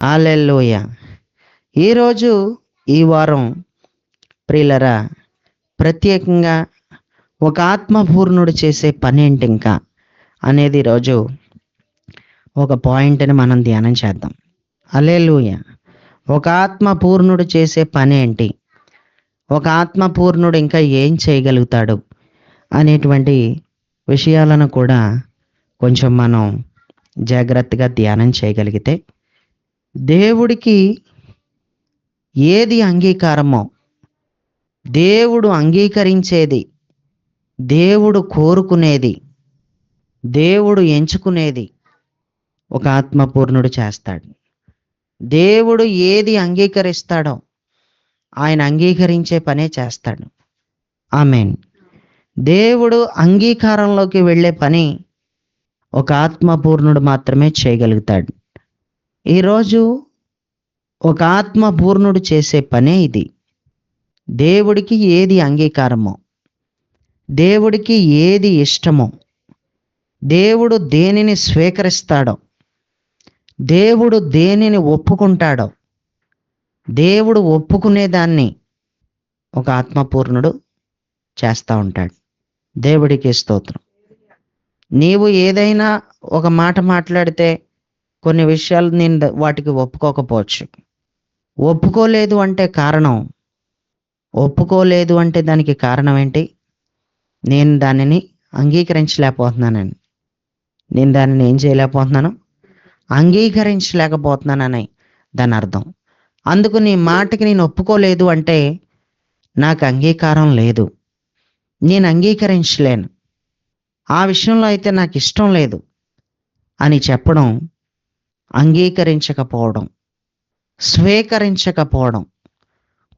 హల్లెలూయా. ఈరోజు ఈ వారం ప్రియులరా ప్రత్యేకంగా ఒక ఆత్మపూర్ణుడు చేసే పనేంటి ఇంకా అనేది ఈరోజు ఒక పాయింట్ని మనం ధ్యానం చేద్దాం. హల్లెలూయా. ఒక ఆత్మపూర్ణుడు చేసే పనేంటి, ఒక ఆత్మపూర్ణుడు ఇంకా ఏం చేయగలుగుతాడు అనేటువంటి విషయాలను కూడా కొంచెం మనం జాగ్రత్తగా ధ్యానం చేయగలిగితే దేవుడికి ఏది అంగీకారమో, దేవుడు అంగీకరించేది, దేవుడు కోరుకునేది, దేవుడు ఎంచుకునేది ఒక ఆత్మపూర్ణుడు చేస్తాడు. దేవుడు ఏది అంగీకరిస్తాడో ఆయన అంగీకరించే పనే చేస్తాడు. ఆమేన్. దేవుడు అంగీకారంలోకి వెళ్ళే పని ఒక ఆత్మపూర్ణుడు మాత్రమే చేయగలుగుతాడు. ఈరోజు ఒక ఆత్మపూర్ణుడు చేసే పనే ఇది. దేవుడికి ఏది అంగీకారమో, దేవుడికి ఏది ఇష్టమో, దేవుడు దేనిని స్వీకరిస్తాడో, దేవుడు దేనిని ఒప్పుకుంటాడో, దేవుడు ఒప్పుకునేదాన్ని ఒక ఆత్మపూర్ణుడు చేస్తూ ఉంటాడు. దేవుడికి స్తోత్రం. నీవు ఏదైనా ఒక మాట మాట్లాడితే కొన్ని విషయాలు నేను వాటికి ఒప్పుకోకపోవచ్చు. ఒప్పుకోలేదు అంటే దానికి కారణం ఏంటి? నేను దానిని అంగీకరించలేకపోతున్నానని. నేను దానిని ఏం చేయలేకపోతున్నాను? అంగీకరించలేకపోతున్నానని దాని అర్థం. అందుకు నీ మాటకి నేను ఒప్పుకోలేదు అంటే నాకు అంగీకారం లేదు, నేను అంగీకరించలేను, ఆ విషయంలో అయితే నాకు ఇష్టం లేదు అని చెప్పడం అంగీకరించకపోవడం, స్వీకరించకపోవడం,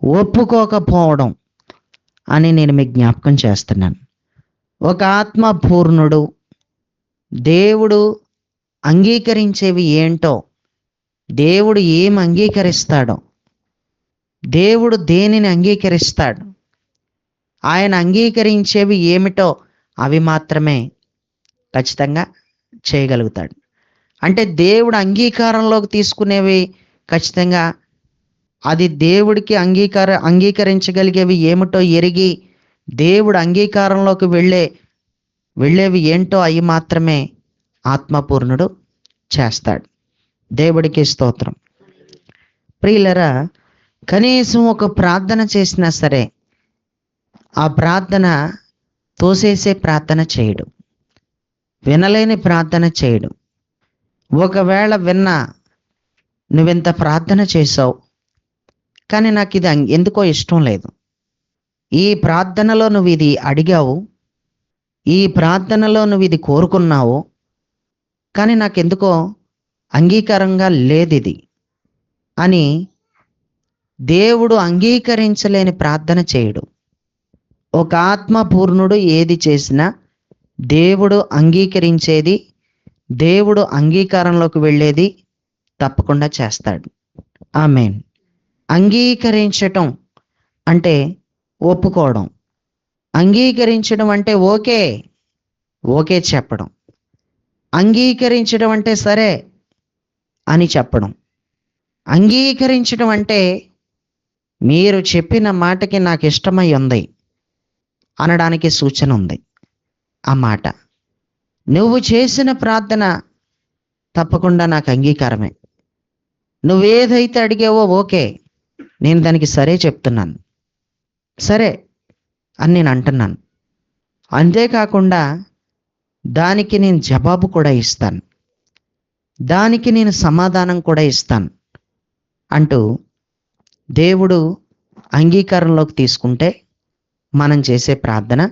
ఒప్పుకోకపోవడం అని నేను మీకు జ్ఞాపకం చేస్తున్నాను. ఒక ఆత్మపూర్ణుడు దేవుడు అంగీకరించేవి ఏంటో, దేవుడు ఏం అంగీకరిస్తాడో, దేవుడు దేనిని అంగీకరిస్తాడు, ఆయన అంగీకరించేవి ఏమిటో అవి మాత్రమే ఖచ్చితంగా చేయగలుగుతాడు. అంటే దేవుడు అంగీకారంలోకి తీసుకునేవి ఖచ్చితంగా అది దేవుడికి అంగీకరించగలిగేవి ఏమిటో ఎరిగి దేవుడు అంగీకారంలోకి వెళ్ళేవి ఏంటో అవి మాత్రమే ఆత్మపూర్ణుడు చేస్తాడు. దేవుడికి స్తోత్రం. ప్రియులరా, కనీసం ఒక ప్రార్థన చేసినా సరే ఆ ప్రార్థన తోసేసే ప్రార్థన చేయడు, వినలేని ప్రార్థన చేయడు. ఒకవేళ విన్నా, నువ్వింత ప్రార్థన చేసావు కానీ నాకు ఇది ఎందుకో ఇష్టం లేదు, ఈ ప్రార్థనలో నువ్వు ఇది అడిగావు, ఈ ప్రార్థనలో నువ్వు ఇది కోరుకున్నావు, కానీ నాకెందుకో అంగీకారంగా లేదు ఇది అని దేవుడు అంగీకరించలేని ప్రార్థన చేయడు. ఒక ఆత్మపూర్ణుడు ఏది చేసినా దేవుడు అంగీకరించేది, దేవుడు అంగీకారంలోకి వెళ్ళేది తప్పకుండా చేస్తాడు. ఆమేన్. అంగీకరించటం అంటే ఒప్పుకోవడం, అంగీకరించడం అంటే ఓకే చెప్పడం, అంగీకరించడం అంటే సరే అని చెప్పడం, అంగీకరించడం అంటే మీరు చెప్పిన మాటకి నాకు ఇష్టమై ఉంది అనడానికి సూచన ఉంది. ఆ మాట నువ్వు చేసిన ప్రార్థన తప్పకుండా నాకు అంగీకారమే, నువ్వేదైతే అడిగావో ఓకే, నేను దానికి సరే చెప్తున్నాను, సరే అని నేను అంటున్నాను. అంతేకాకుండా దానికి నేను జవాబు కూడా ఇస్తాను, దానికి నేను సమాధానం కూడా ఇస్తాను అంటూ దేవుడు అంగీకారంలోకి తీసుకుంటే మనం చేసే ప్రార్థన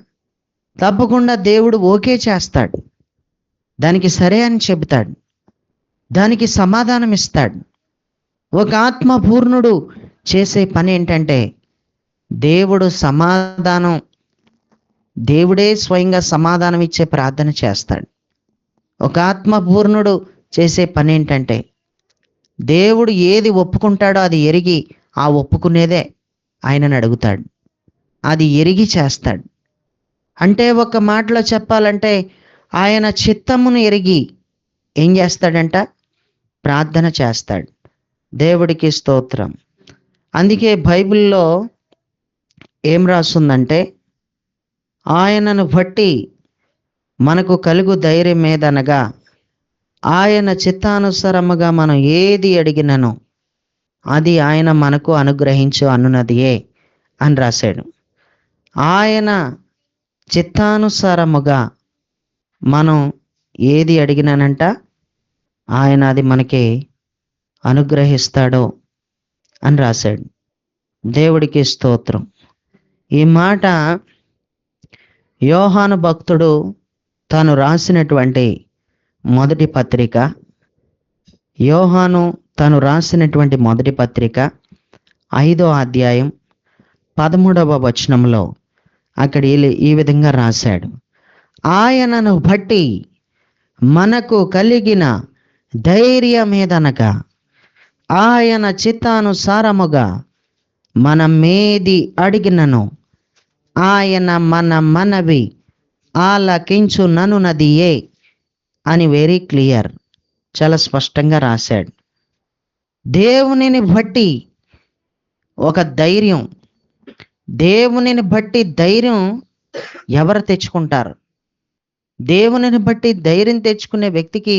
తప్పకుండా దేవుడు ఓకే చేస్తాడు, దానికి సరే అని చెబుతాడు, దానికి సమాధానం ఇస్తాడు. ఒక ఆత్మపూర్ణుడు చేసే పని ఏంటంటే దేవుడే స్వయంగా సమాధానం ఇచ్చే ప్రార్థన చేస్తాడు. ఒక ఆత్మపూర్ణుడు చేసే పని ఏంటంటే దేవుడు ఏది ఒప్పుకుంటాడో అది ఎరిగి ఆ ఒప్పుకునేదే ఆయనను అడుగుతాడు, అది ఎరిగి చేస్తాడు. అంటే ఒక మాటలో చెప్పాలంటే ఆయన చిత్తమును ఎరిగి ఏం చేస్తాడంట? ప్రార్థన చేస్తాడు. దేవుడికి స్తోత్రం. అందుకే బైబిల్లో ఏం రాస్తుందంటే, ఆయనను బట్టి మనకు కలుగు ధైర్యం ఏదనగా, ఆయన చిత్తానుసారముగా మనం ఏది అడిగినను అది ఆయన మనకు అనుగ్రహించు అనున్నదియే అని రాశాడు. ఆయన చిత్తానుసారముగా మనం ఏది అడిగినానంట ఆయన అది మనకి అనుగ్రహిస్తాడు అని రాశాడు. దేవుడికి స్తోత్రం. ఈ మాట యోహాను భక్తుడు తాను రాసినటువంటి మొదటి పత్రిక, యోహాను తాను రాసినటువంటి మొదటి పత్రిక 5వ అధ్యాయం 13వ వచనంలో అక్కడ ఈ విధంగా రాశాడు. ఆయనను బట్టి మనకు కలిగిన ధైర్యమేదనగా, ఆయన చిత్తానుసారముగా మనమేది అడిగినను ఆయన మన మనవి ఆలకించుననున్నదియే అని వెరీ క్లియర్, చాలా స్పష్టంగా రాశాడు. దేవునిని బట్టి ఒక ధైర్యం, దేవునిని బట్టి ధైర్యం ఎవరు తెచ్చుకుంటారు? దేవునిని బట్టి ధైర్యం తెచ్చుకునే వ్యక్తికి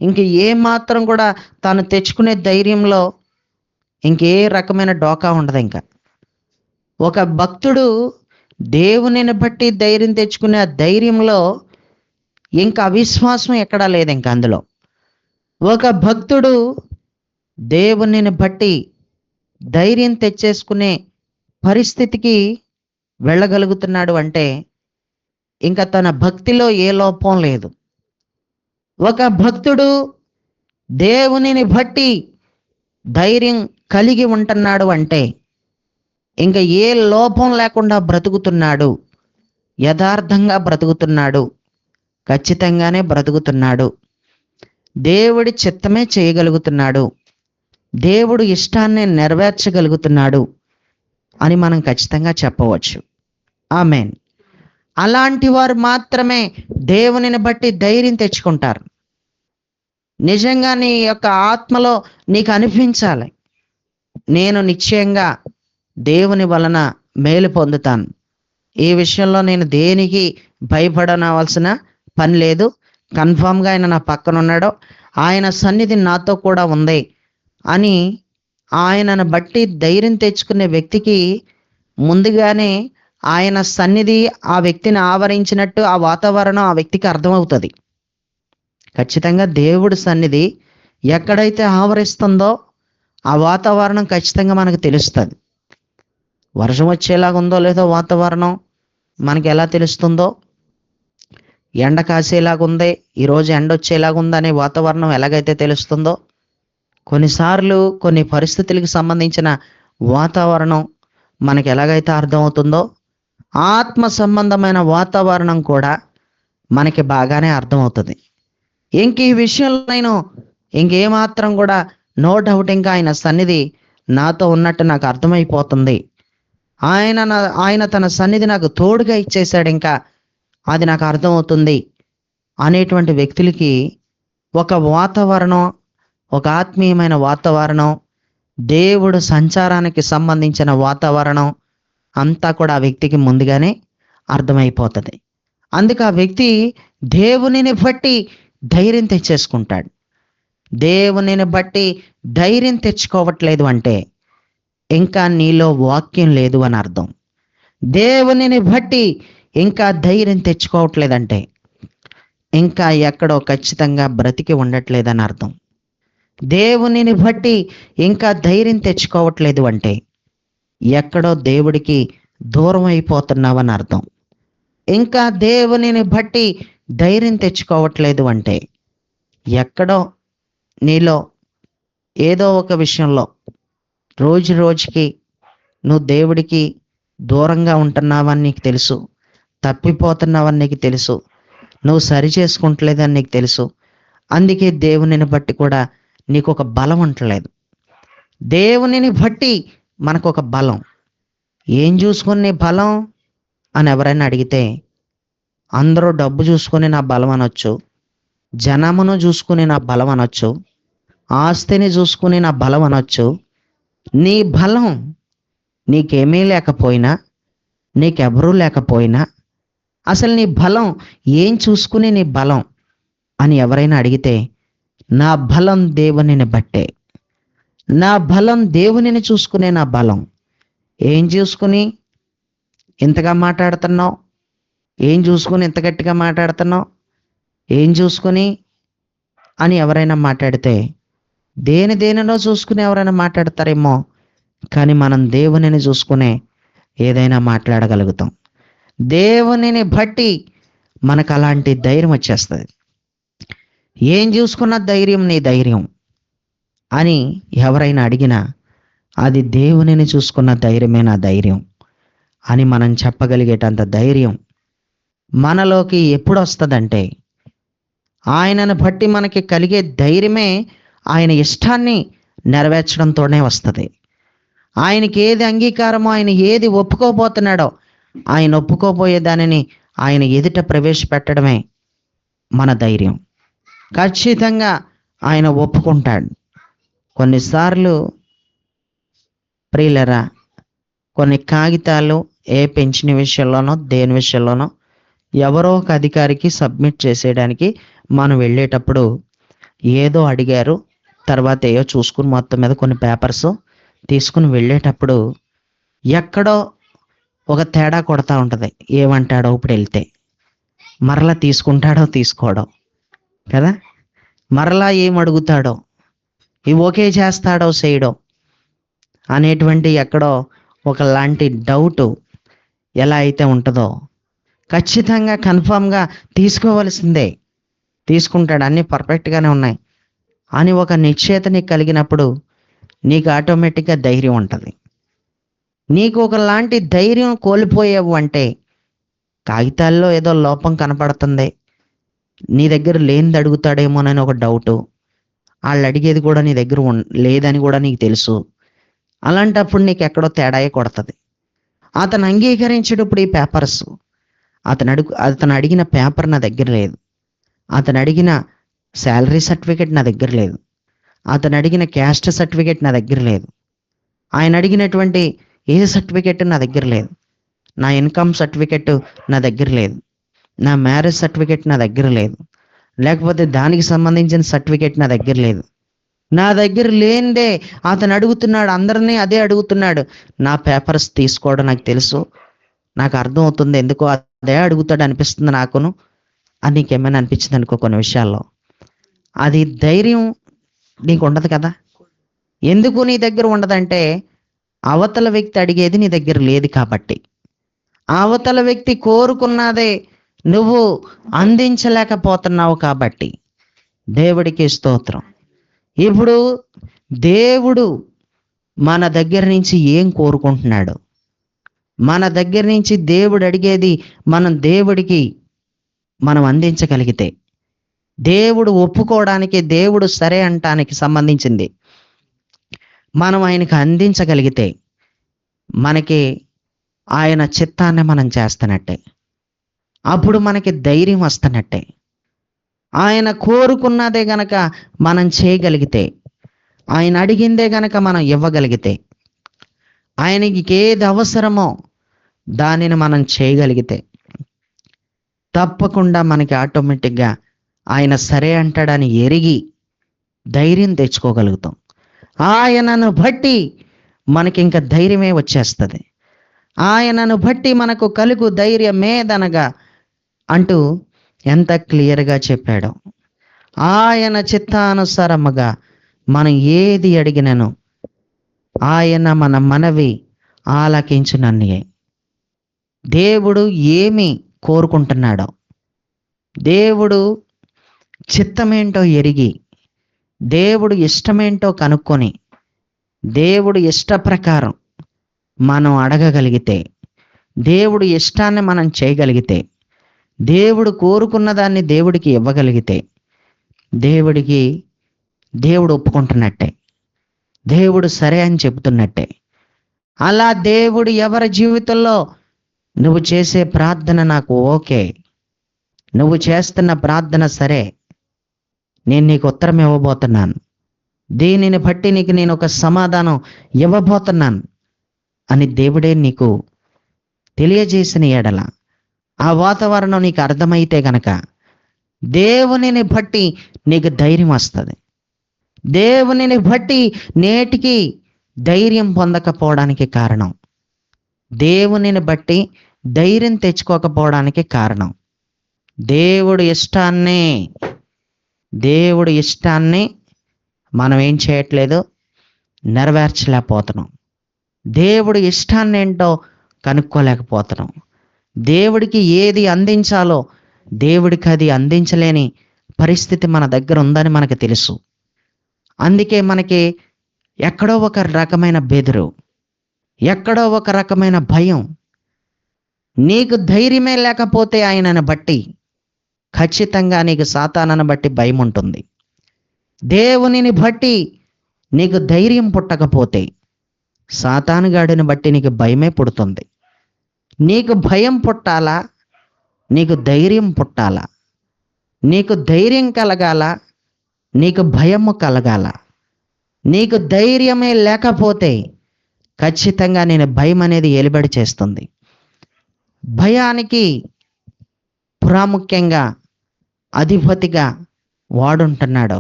ఇంక ఏ మాత్రం కూడా తాను తెచ్చుకునే ధైర్యంలో ఇంకే రకమైన డోకా ఉండదు. ఇంకా ఒక భక్తుడు దేవునిని బట్టి ధైర్యం తెచ్చుకునే ఆ ధైర్యంలో ఇంకా అవిశ్వాసం ఎక్కడా లేదు. ఇంకా అందులో ఒక భక్తుడు దేవునిని బట్టి ధైర్యం తెచ్చేసుకునే పరిస్థితికి వెళ్ళగలుగుతున్నాడు అంటే ఇంకా తన భక్తిలో ఏ లోపం లేదు. ఒక భక్తుడు దేవునిని బట్టి ధైర్యం కలిగి ఉంటున్నాడు అంటే ఇంకా ఏ లోపం లేకుండా బ్రతుకుతున్నాడు, యథార్థంగా బ్రతుకుతున్నాడు, ఖచ్చితంగానే బ్రతుకుతున్నాడు, దేవుడి చిత్తమే చేయగలుగుతున్నాడు, దేవుడు ఇష్టాన్ని నెరవేర్చగలుగుతున్నాడు అని మనం ఖచ్చితంగా చెప్పవచ్చు. ఆమేన్. అలాంటి వారు మాత్రమే దేవునిని బట్టి ధైర్యం తెచ్చుకుంటారు. నిజంగా నీ యొక్క ఆత్మలో నీకు అనిపించాలి, నేను నిశ్చయంగా దేవుని వలన మేలు పొందుతాను, ఈ విషయంలో నేను దేనికి భయపడనవలసిన పని లేదు, కన్ఫామ్గా ఆయన నా పక్కన ఉన్నాడు, ఆయన సన్నిధి నాతో కూడా ఉంది అని ఆయనను బట్టి ధైర్యం తెచ్చుకునే వ్యక్తికి ముందుగానే ఆయన సన్నిధి ఆ వ్యక్తిని ఆవరించినట్టు ఆ వాతావరణం ఆ వ్యక్తికి అర్థమవుతుంది. ఖచ్చితంగా దేవుడి సన్నిధి ఎక్కడైతే ఆవరిస్తుందో ఆ వాతావరణం ఖచ్చితంగా మనకు తెలుస్తుంది. వర్షం వచ్చేలాగా ఉందో లేదో వాతావరణం మనకి ఎలా తెలుస్తుందో, ఎండ కాసేలాగా ఉంది, ఈరోజు ఎండ వచ్చేలాగా ఉందనే వాతావరణం ఎలాగైతే తెలుస్తుందో, కొన్నిసార్లు కొన్ని పరిస్థితులకు సంబంధించిన వాతావరణం మనకి ఎలాగైతే అర్థమవుతుందో, ఆత్మ సంబంధమైన వాతావరణం కూడా మనకి బాగానే అర్థమవుతుంది. ఇంక ఈ విషయంలో నేను ఇంకేమాత్రం కూడా నో డౌట్, ఇంకా ఆయన సన్నిధి నాతో ఉన్నట్టు నాకు అర్థమైపోతుంది, ఆయన తన సన్నిధి నాకు తోడుగా ఇచ్చేశాడు, ఇంకా అది నాకు అర్థమవుతుంది అనేటువంటి వ్యక్తులకి ఒక వాతావరణం, ఒక ఆత్మీయమైన వాతావరణం, దేవుడు సంచారానికి సంబంధించిన వాతావరణం అంతా కూడా ఆ వ్యక్తికి ముందుగానే అర్థమైపోతుంది. అందుకే ఆ వ్యక్తి దేవునిని బట్టి ధైర్యం తెచ్చేసుకుంటాడు. దేవునిని బట్టి ధైర్యం తెచ్చుకోవట్లేదు అంటే ఇంకా నీలో వాక్యం లేదు అని అర్థం. దేవునిని బట్టి ఇంకా ధైర్యం తెచ్చుకోవట్లేదంటే ఇంకా ఎక్కడో ఖచ్చితంగా బ్రతికి ఉండట్లేదని అర్థం. దేవునిని బట్టి ఇంకా ధైర్యం తెచ్చుకోవట్లేదు అంటే ఎక్కడో దేవుడికి దూరం అయిపోతున్నావని అర్థం. ఇంకా దేవునిని బట్టి ధైర్యం తెచ్చుకోవట్లేదు అంటే ఎక్కడో నీలో ఏదో ఒక విషయంలో రోజు రోజుకి నువ్వు దేవుడికి దూరంగా ఉంటున్నావని నీకు తెలుసు, తప్పిపోతున్నావని నీకు తెలుసు, నువ్వు సరి చేసుకుంటలేదని నీకు తెలుసు. అందుకే దేవునిని బట్టి కూడా నీకు ఒక బలం ఉండలేదు. దేవునిని బట్టి మనకు ఒక బలం. ఏం చూసుకుని నీ బలం అని ఎవరైనా అడిగితే అందరూ డబ్బు చూసుకొని నా బలం అనొచ్చు, జనమును చూసుకుని నా బలం అనొచ్చు, ఆస్తిని చూసుకుని నా బలం అనొచ్చు. నీ బలం నీకేమీ లేకపోయినా, నీకెవరూ లేకపోయినా, అసలు నీ బలం ఏం చూసుకుని నీ బలం అని ఎవరైనా అడిగితే, నా బలం దేవునిని బట్టే, నా బలం దేవునిని చూసుకునే నా బలం. ఏం చూసుకుని ఇంతగా మాట్లాడుతున్నావు? ఏం చూసుకుని ఇంత గట్టిగా మాట్లాడుతున్నావు? ఏం చూసుకుని అని ఎవరైనా మాట్లాడితే, దేనినో చూసుకుని ఎవరైనా మాట్లాడతారేమో, కానీ మనం దేవునిని చూసుకునే ఏదైనా మాట్లాడగలుగుతాం. దేవునిని బట్టి మనకు అలాంటి ధైర్యం వచ్చేస్తుంది. ఏం చూసుకున్న ధైర్యం నీ ధైర్యం అని ఎవరైనా అడిగినా, అది దేవునిని చూసుకున్న ధైర్యమే నా ధైర్యం అని మనం చెప్పగలిగేటంత ధైర్యం మనలోకి ఎప్పుడు వస్తుందంటే, ఆయనను బట్టి మనకి కలిగే ధైర్యమే ఆయన ఇష్టాన్ని నెరవేర్చడంతోనే వస్తుంది. ఆయనకి ఏది అంగీకారమో, ఆయన ఏది ఒప్పుకోబోతున్నాడో, ఆయన ఒప్పుకోబోయే దానిని ఆయన ఎదుట ప్రవేశపెట్టడమే మన ధైర్యం. ఖచ్చితంగా ఆయన ఒప్పుకుంటాడు. కొన్నిసార్లు ప్రియులరా, కొన్ని కాగితాలు ఏ పెన్షన్ విషయంలోనో దేని విషయంలోనో ఎవరో ఒక అధికారికి సబ్మిట్ చేసేయడానికి మనం వెళ్ళేటప్పుడు ఏదో అడిగారు, తర్వాత ఏదో చూసుకుని మొత్తం మీద కొన్ని పేపర్స్ తీసుకుని వెళ్ళేటప్పుడు ఎక్కడో ఒక తేడా కొడతా ఉంటుంది. ఏమంటాడో ఇప్పుడు వెళ్తే మరలా తీసుకుంటాడో తీసుకోడో కదా, మరలా ఏం అడుగుతాడో, ఇవి ఓకే చేస్తాడో చేయడో అనేటువంటి ఎక్కడో ఒకలాంటి డౌటు ఎలా అయితే ఉంటుందో, ఖచ్చితంగా కన్ఫామ్గా తీసుకోవలసిందే, తీసుకుంటాడు, అన్నీ పర్ఫెక్ట్గానే ఉన్నాయి అని ఒక నిశ్చయత నీకు కలిగినప్పుడు నీకు ఆటోమేటిక్గా ధైర్యం ఉంటుంది. నీకు ఒకలాంటి ధైర్యం కోల్పోయావు అంటే, కాగితాల్లో ఏదో లోపం కనపడుతుంది, నీ దగ్గర లేనిది అడుగుతాడేమోనని ఒక డౌటు, వాళ్ళు అడిగేది కూడా నీ దగ్గర లేదని కూడా నీకు తెలుసు. అలాంటప్పుడు నీకు ఎక్కడో తేడాయే కొడుతుంది. అతను అంగీకరించేటప్పుడు ఈ పేపర్స్, అతను అడిగిన పేపర్ నా దగ్గర లేదు, అతను అడిగిన శాలరీ సర్టిఫికేట్ నా దగ్గర లేదు, అతను అడిగిన క్యాస్ట్ సర్టిఫికేట్ నా దగ్గర లేదు, ఆయన అడిగినటువంటి ఏ సర్టిఫికేట్ నా దగ్గర లేదు, నా ఇన్కమ్ సర్టిఫికేట్ నా దగ్గర లేదు, నా మ్యారేజ్ సర్టిఫికేట్ నా దగ్గర లేదు, లేకపోతే దానికి సంబంధించిన సర్టిఫికేట్ నా దగ్గర లేదు. నా దగ్గర లేనిదే అతను అడుగుతున్నాడు, అందరినీ అదే అడుగుతున్నాడు. నా పేపర్స్ తీసుకోవడం నాకు తెలుసు, నాకు అర్థం అవుతుంది, ఎందుకో అదే అడుగుతాడు అనిపిస్తుంది నాకును అని నీకేమైనా అనిపించింది అనుకో కొన్ని విషయాల్లో, అది ధైర్యం నీకు ఉండదు కదా. ఎందుకు నీ దగ్గర ఉండదంటే, అవతల వ్యక్తి అడిగేది నీ దగ్గర లేదు కాబట్టి. అవతల వ్యక్తి కోరుకున్నదే నువ్వు అందించలేకపోతున్నావు కాబట్టి. దేవుడికి స్తోత్రం. ఇప్పుడు దేవుడు మన దగ్గర నుంచి ఏం కోరుకుంటున్నాడు, మన దగ్గర నుంచి దేవుడు అడిగేది మనం దేవుడికి అందించగలిగితే, దేవుడు ఒప్పుకోవడానికి, దేవుడు సరే అంటానికి సంబంధించింది మనం ఆయనకు అందించగలిగితే, మనకి ఆయన చిత్తాన్ని మనం చేస్తున్నట్టే. అప్పుడు మనకి ధైర్యం వస్తున్నట్టే. ఆయన కోరుకున్నదే గనక మనం చేయగలిగితే, ఆయన అడిగిందే గనక మనం ఇవ్వగలిగితే, ఆయనకి ఏది అవసరమో దానిని మనం చేయగలిగితే, తప్పకుండా మనకి ఆటోమేటిక్గా ఆయన సరే అంటాడని ఎరిగి ధైర్యం తెచ్చుకోగలుగుతాం. ఆయనను బట్టి మనకి ఇంకా ధైర్యమే వచ్చేస్తుంది. ఆయనను బట్టి మనకు కలుగు ధైర్యమేదనగా అంటూ ఎంత క్లియర్గా చెప్పాడో. ఆయన చిత్తానుసారముగా మనం ఏది అడిగినను ఆయన మన మనవి ఆలకించునన్నియే. దేవుడు ఏమి కోరుకుంటున్నాడో, దేవుడు చిత్తమేంటో ఎరిగి, దేవుడు ఇష్టమేంటో కనుక్కొని, దేవుడు ఇష్ట ప్రకారం మనం అడగగలిగితే, దేవుడు ఇష్టాన్ని మనం చేయగలిగితే, దేవుడు కోరుకున్న దాన్ని దేవుడికి ఇవ్వగలిగితే, దేవుడు ఒప్పుకుంటున్నట్టే, దేవుడు సరే అని చెబుతున్నట్టే. అలా దేవుడు ఎవరి జీవితంలో నువ్వు చేసే ప్రార్థన నాకు ఓకే, నువ్వు చేస్తున్న ప్రార్థన సరే, నేను నీకు ఉత్తరం ఇవ్వబోతున్నాను, దీనిని బట్టి నీకు నేను ఒక సమాధానం ఇవ్వబోతున్నాను అని దేవుడే నీకు తెలియజేసిన ఎడల, ఆ వాతావరణం నీకు అర్థమైతే గనక దేవునిని బట్టి నీకు ధైర్యం వస్తుంది. దేవునిని బట్టి నేటికి ధైర్యం పొందకపోవడానికి కారణం, దేవునిని బట్టి ధైర్యం తెచ్చుకోకపోవడానికి కారణం, దేవుడి ఇష్టాన్ని మనం ఏం చేయట్లేదు, నెరవేర్చలేకపోతున్నాం. దేవుడి ఇష్టాన్ని ఏంటో కనుక్కోలేకపోతున్నాం. దేవుడికి ఏది అందించాలో దేవుడికి అది అందించలేని పరిస్థితి మన దగ్గర ఉందని మనకు తెలుసు. అందుకే మనకి ఎక్కడో ఒక రకమైన బెదురు, ఎక్కడో ఒక రకమైన భయం. నీకు ధైర్యమే లేకపోతే ఆయనను బట్టి ఖచ్చితంగా నీకు సాతానను బట్టి భయం ఉంటుంది. దేవునిని బట్టి నీకు ధైర్యం పుట్టకపోతే సాతానుగాడిని బట్టి నీకు భయమే పుడుతుంది. నీకు భయం పుట్టాలా, నీకు ధైర్యం పుట్టాలా? నీకు ధైర్యం కలగాల, నీకు భయము కలగాల? నీకు ధైర్యమే లేకపోతే ఖచ్చితంగా నేను భయం అనేది ఏలుబడి చేస్తుంది. భయానికి ప్రాముఖ్యంగా అధిపతిగా వాడుంటున్నాడు.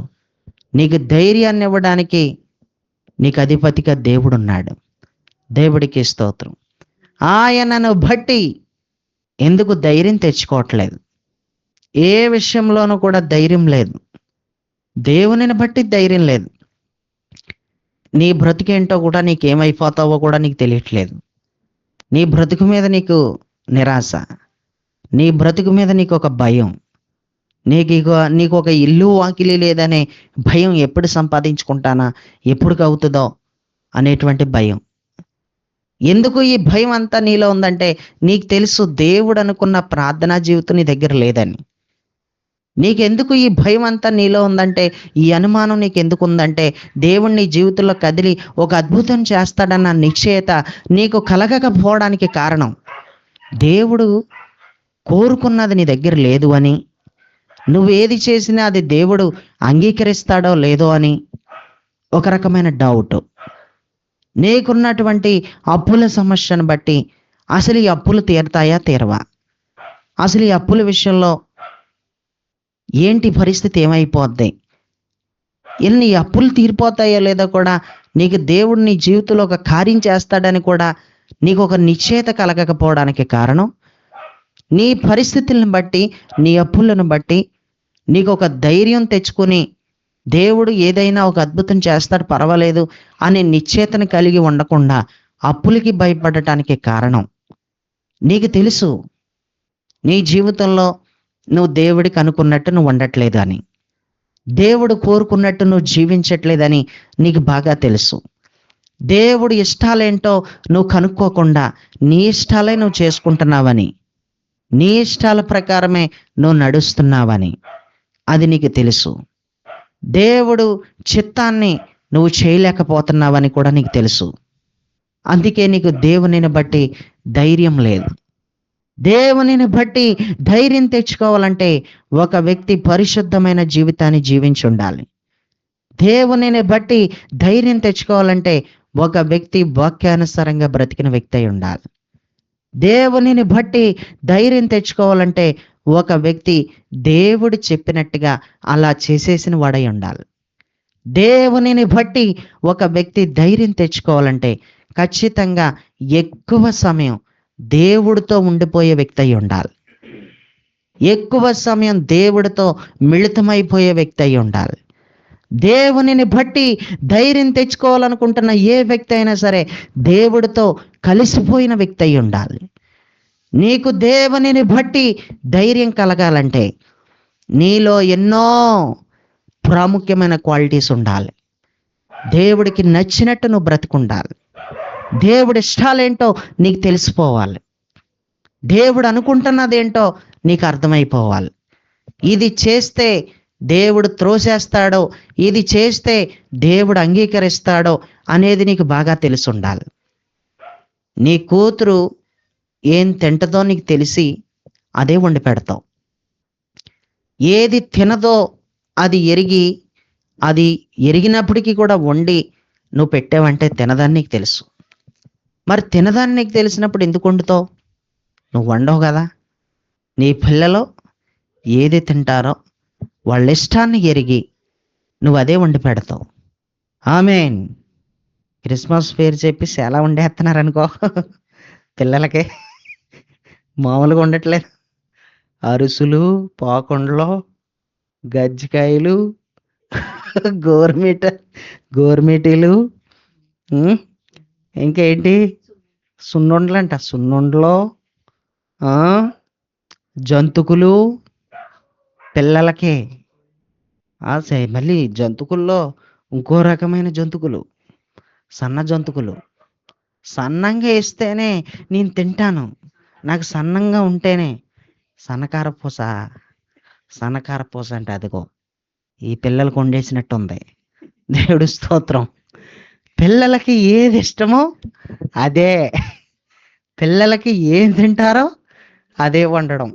నీకు ధైర్యాన్ని ఇవ్వడానికి నీకు అధిపతిగా దేవుడున్నాడు. దేవుడికి స్తోత్రం. ఆయనను బట్టి ఎందుకు ధైర్యం తెచ్చుకోవట్లేదు? ఏ విషయంలోనూ కూడా ధైర్యం లేదు. దేవునిని బట్టి ధైర్యం లేదు. నీ బ్రతికేంటో కూడా నీకేమైపోతావో కూడా నీకు తెలియట్లేదు. నీ బ్రతుకు మీద నీకు నిరాశ, నీ బ్రతుకు మీద నీకు ఒక భయం, నీకు ఒక ఇల్లు వాకిలి లేదనే భయం. ఎప్పుడు సంపాదించుకుంటానా, ఎప్పుడు అవుతుందో అనేటువంటి భయం. ఎందుకు ఈ భయం అంతా నీలో ఉందంటే నీకు తెలుసు దేవుడు అనుకున్న ప్రార్థనా జీవితం నీ దగ్గర లేదని. నీకెందుకు ఈ భయం అంతా నీలో ఉందంటే, ఈ అనుమానం నీకు ఎందుకు ఉందంటే, దేవుడు నీ జీవితంలో కదిలి ఒక అద్భుతం చేస్తాడన్న నిశ్చయత నీకు కలగకపోవడానికి కారణం దేవుడు కోరుకున్నది నీ దగ్గర లేదు అని, నువ్వేది చేసినా అది దేవుడు అంగీకరిస్తాడో లేదో అని ఒక రకమైన డౌట్. నీకున్నటువంటి అప్పుల సమస్యను బట్టి అసలు ఈ అప్పులు తీరతాయా తీరవా, అసలు ఈ అప్పుల విషయంలో ఏంటి పరిస్థితి, ఏమైపోద్ది, ఎన్ని అప్పులు తీరిపోతాయో లేదో కూడా నీకు దేవుడు నీ జీవితంలో ఒక కార్యం చేస్తాడని కూడా నీకు ఒక నిశ్చయత కలగకపోవడానికి కారణం నీ పరిస్థితులను బట్టి, నీ అప్పులను బట్టి నీకు ఒక ధైర్యం తెచ్చుకొని దేవుడు ఏదైనా ఒక అద్భుతం చేస్తాడు పర్వాలేదు అనే నిశ్చయతను కలిగి ఉండకుండా అప్పులకి భయపడటానికి కారణం నీకు తెలుసు. నీ జీవితంలో నువ్వు దేవుడికి అనుకున్నట్టు నువ్వు ఉండట్లేదు అని, దేవుడు కోరుకున్నట్టు నువ్వు జీవించట్లేదని నీకు బాగా తెలుసు. దేవుడు ఇష్టాలేంటో నువ్వు కనుక్కోకుండా నీ ఇష్టాలే నువ్వు చేసుకుంటున్నావని, నీ ఇష్టాల ప్రకారమే నువ్వు నడుస్తున్నావని అది నీకు తెలుసు. దేవుడు చిత్తాన్ని నువ్వు చేయలేకపోతున్నావని కూడా నీకు తెలుసు. అందుకే నీకు దేవునిని బట్టి ధైర్యం లేదు. దేవునిని బట్టి ధైర్యం తెచ్చుకోవాలంటే ఒక వ్యక్తి పరిశుద్ధమైన జీవితాన్ని జీవించి ఉండాలి. దేవునిని బట్టి ధైర్యం తెచ్చుకోవాలంటే ఒక వ్యక్తి వాక్యానుసారంగా బ్రతికిన వ్యక్తి అయి ఉండాలి. దేవునిని బట్టి ధైర్యం తెచ్చుకోవాలంటే ఒక వ్యక్తి దేవుడు చెప్పినట్టుగా అలా చేసేసిన వాడై ఉండాలి. దేవునిని బట్టి ఒక వ్యక్తి ధైర్యం తెచ్చుకోవాలంటే ఖచ్చితంగా ఎక్కువ సమయం దేవుడితో ఉండిపోయే వ్యక్తి అయి ఉండాలి. ఎక్కువ సమయం దేవుడితో మిళితమైపోయే వ్యక్తి అయి ఉండాలి. దేవునిని బట్టి ధైర్యం తెచ్చుకోవాలనుకుంటున్న ఏ వ్యక్తి అయినా సరే దేవుడితో కలిసిపోయిన వ్యక్తి అయి ఉండాలి. నీకు దేవునిని బట్టి ధైర్యం కలగాలంటే నీలో ఎన్నో ప్రాముఖ్యమైన క్వాలిటీస్ ఉండాలి. దేవుడికి నచ్చినట్టు నువ్వు బ్రతికుండాలి. దేవుడి ఇష్టాలేంటో నీకు తెలిసిపోవాలి. దేవుడు అనుకుంటున్నదేంటో నీకు అర్థమైపోవాలి. ఇది చేస్తే దేవుడు త్రోసేస్తాడో, ఇది చేస్తే దేవుడు అంగీకరిస్తాడో అనేది నీకు బాగా తెలిసి ఉండాలి. నీ కూతురు ఏం తింటదో నీకు తెలిసి అదే వండి పెడతావు. ఏది తినదో అది ఎరిగి అది ఎరిగినప్పటికీ కూడా వండి నువ్వు పెట్టావంటే తినదని నీకు తెలుసు. మరి తినదని నీకు తెలిసినప్పుడు ఎందుకు వండుతావు? నువ్వు వండవు కదా. నీ పిల్లలు ఏది తింటారో వాళ్ళ ఇష్టాన్ని ఎరిగి నువ్వు అదే వండి పెడతావు. ఆమేన్. క్రిస్మస్ పేరు చెప్పి ఎలా వండేస్తున్నారు అనుకో పిల్లలకి మామూలుగా ఉండట్లేదు. అరుసులు, పాకుండలు, గజ్జికాయలు, గోరుమిట గోరుమిటీలు, ఉమ్, ఇంకేంటి సున్నుండలంట, సున్నుండలు, ఆ, జంతుకులు పిల్లలకి. మళ్ళీ జంతుకుల్లో ఇంకో రకమైన జంతుకులు, సన్న జంతుకులు. సన్నంగా ఇస్తేనే నేను తింటాను, నాకు సన్నంగా ఉంటేనే. సన్నకార పూస, సన్నకార పూస అంటే అదిగో ఈ పిల్లలకు వండేసినట్టుంది. దేవుడి స్తోత్రం. పిల్లలకి ఏది ఇష్టమో అదే, పిల్లలకి ఏం తింటారో అదే వండడం.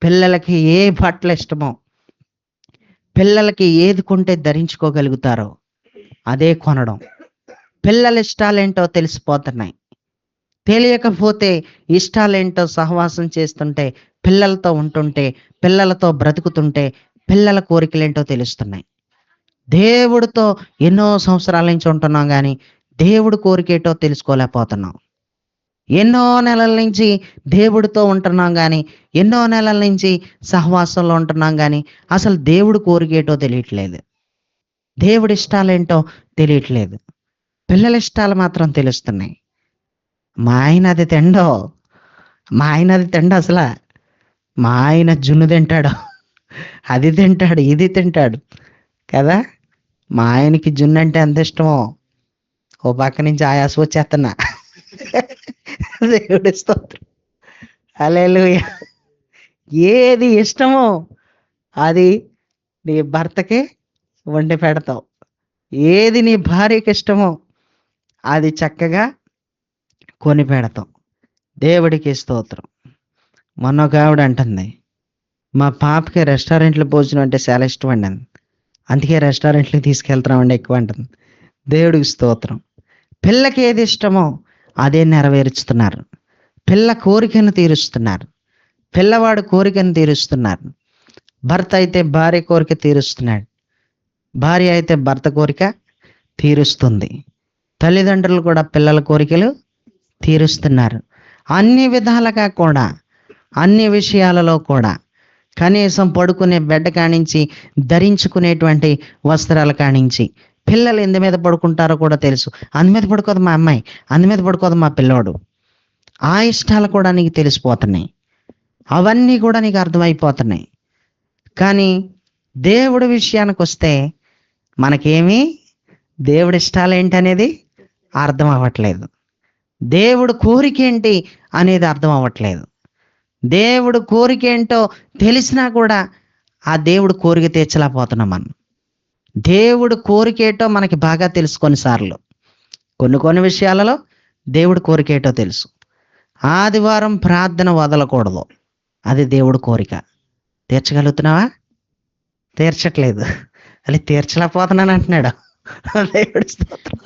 పిల్లలకి ఏ బట్టలు ఇష్టమో, పిల్లలకి ఏది కొంటే ధరించుకోగలుగుతారో అదే కొనడం. పిల్లల ఇష్టాలేంటో తెలిసిపోతున్నాయి. తెలియకపోతే ఇష్టాలేంటో సహవాసం చేస్తుంటే, పిల్లలతో ఉంటుంటే, పిల్లలతో బ్రతుకుతుంటే పిల్లల కోరికలేంటో తెలుస్తున్నాయి. దేవుడితో ఎన్నో సంవత్సరాల నుంచి ఉంటున్నాం కానీ దేవుడి కోరికేటో తెలుసుకోలేకపోతున్నాం. ఎన్నో నెలల నుంచి దేవుడితో ఉంటున్నాం కానీ, ఎన్నో నెలల నుంచి సహవాసంలో ఉంటున్నాం కానీ అసలు దేవుడి కోరికేటో తెలియట్లేదు. దేవుడి ఇష్టాలేంటో తెలియట్లేదు. పిల్లల ఇష్టాలు మాత్రం తెలుస్తున్నాయి. మా ఆయన అది తిండో, మా ఆయన అది తిండు అసలు. మా ఆయన జున్ను తింటాడు, అది తింటాడు, ఇది తింటాడు కదా. మా ఆయనకి జున్ను అంటే ఎంత ఇష్టమో ఓ పక్క నుంచి ఆయాస వచ్చేస్తున్నా. దేవుడి స్తోత్రం. హల్లెలూయా. ఏది ఇష్టమో అది నీ భర్తకి వండి పెడతావు. ఏది నీ భార్యకి ఇష్టమో అది చక్కగా కొని పెడతాం. దేవుడికి స్తోత్రం. మొన్న ఒక ఆవిడ అంటుంది, మా పాపకి రెస్టారెంట్లో భోజనం అంటే చాలా ఇష్టం అండి అంది. అందుకే రెస్టారెంట్కి తీసుకెళ్తున్నామండి ఎక్కువ అంటుంది. దేవుడికి స్తోత్రం. పిల్లకి ఏది ఇష్టమో అదే నెరవేరుస్తున్నారు. పిల్ల కోరికను తీరుస్తున్నారు. పిల్లవాడు కోరికను తీరుస్తున్నారు. భర్త అయితే భార్య కోరిక తీరుస్తున్నాడు. భార్య అయితే భర్త కోరిక తీరుస్తుంది. తల్లిదండ్రులు కూడా పిల్లల కోరికలు తీరుస్తున్నారు. అన్ని విధాలుగా కూడా, అన్ని విషయాలలో కూడా, కనీసం పడుకునే బెడ్ కానించి, ధరించుకునేటువంటి వస్త్రాల కానించి, పిల్లలు ఎందు మీద పడుకుంటారో కూడా తెలుసు. అందు మీద పడుకోదు మా అమ్మాయి, అందు మీద పడుకోదు మా పిల్లోడు. ఆ ఇష్టాలు కూడా నీకు తెలిసిపోతున్నాయి. అవన్నీ కూడా నీకు అర్థమైపోతున్నాయి. కానీ దేవుడి విషయానికి వస్తే మనకేమీ దేవుడి ఇష్టాలు ఏంటనేది అర్థం అవ్వట్లేదు. దేవుడు కోరిక ఏంటి అనేది అర్థం అవ్వట్లేదు. దేవుడు కోరిక ఏంటో తెలిసినా కూడా ఆ దేవుడు కోరిక తీర్చలేకపోతున్నాం మనం. దేవుడు కోరికేటో మనకి బాగా తెలుసు. కొన్నిసార్లు కొన్ని విషయాలలో దేవుడు కోరికేటో తెలుసు. ఆదివారం ప్రార్థన వదలకూడదు, అది దేవుడు కోరిక. తీర్చగలుగుతున్నావా? తీర్చట్లేదు. అది తీర్చలేకపోతున్నాను అంటున్నాడు. దేవుడి స్తోత్రం.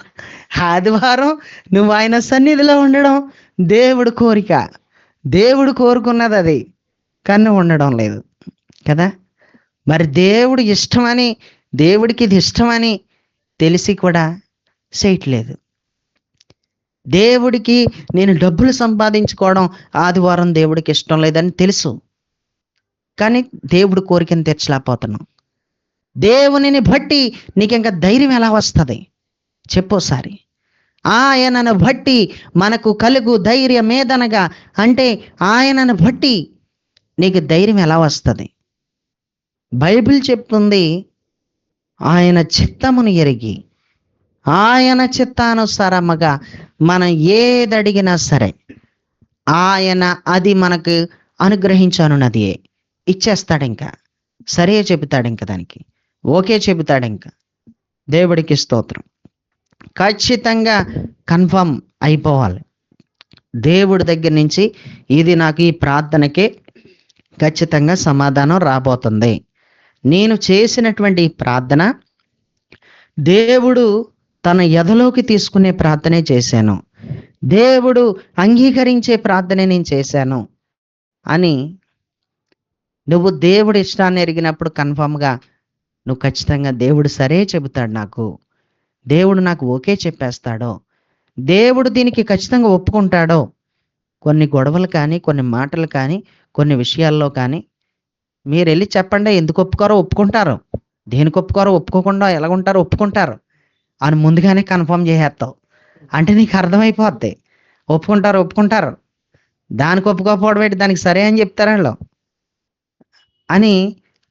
ఆదివారం నువ్వు ఆయన సన్నిధిలో ఉండడం దేవుడు కోరిక. దేవుడు కోరుకున్నది అది, కానీ ఉండడం లేదు కదా. మరి దేవుడు ఇష్టమని, దేవుడికి ఇది ఇష్టమని తెలిసి కూడా చేయట్లేదు. దేవుడికి నేను డబ్బులు సంపాదించుకోవడం ఆదివారం దేవుడికి ఇష్టం లేదని తెలుసు, కానీ దేవుడి కోరికను తీర్చలేకపోతున్నాం. దేవునిని బట్టి నీకు ఇంకా ధైర్యం ఎలా వస్తుంది చెప్పోసారి. ఆయనను బట్టి మనకు కలుగు ధైర్యం ఏదనగా అంటే ఆయనను బట్టి నీకు ధైర్యం ఎలా వస్తుంది? బైబిల్ చెప్తుంది, ఆయన చిత్తమును ఎరిగి ఆయన చిత్తానుసారముగా మనం ఏది అడిగినా సరే ఆయన అది మనకు అనుగ్రహించనున్నది ఇచ్చేస్తాడు. ఇంకా సరే చెబుతాడు, ఇంకా దానికి ఓకే చెబుతాడు. ఇంకా దేవుడికి స్తోత్రం. ఖచ్చితంగా కన్ఫర్మ్ అయిపోవాలి దేవుడి దగ్గర నుంచి, ఇది నాకు ఈ ప్రార్థనకి ఖచ్చితంగా సమాధానం రాబోతుంది. నేను చేసినటువంటి ప్రార్థన దేవుడు తన ఎదలోకి తీసుకునే ప్రార్థనే చేశాను, దేవుడు అంగీకరించే ప్రార్థనే నేను చేశాను అని నువ్వు దేవుడి ఇష్టాన్ని ఎరిగినప్పుడు కన్ఫామ్గా నువ్వు ఖచ్చితంగా దేవుడు సరే చెబుతాడు, దేవుడు నాకు ఓకే చెప్పేస్తాడో, దేవుడు దీనికి ఖచ్చితంగా ఒప్పుకుంటాడో. కొన్ని గొడవలు కానీ, కొన్ని మాటలు కానీ, కొన్ని విషయాల్లో కానీ మీరు వెళ్ళి చెప్పండి, ఎందుకు ఒప్పుకోరో ఒప్పుకుంటారు, దేనికి ఒప్పుకోరో ఒప్పుకోకుండా ఎలాగుంటారో ఒప్పుకుంటారు అని ముందుగానే కన్ఫర్మ్ చేసేస్తావు. అంటే నీకు అర్థమైపోద్ది, ఒప్పుకుంటారు, దానికి ఒప్పుకోకపోవడం ఏంటి, దానికి సరే అని చెప్తారు వాళ్ళు అని.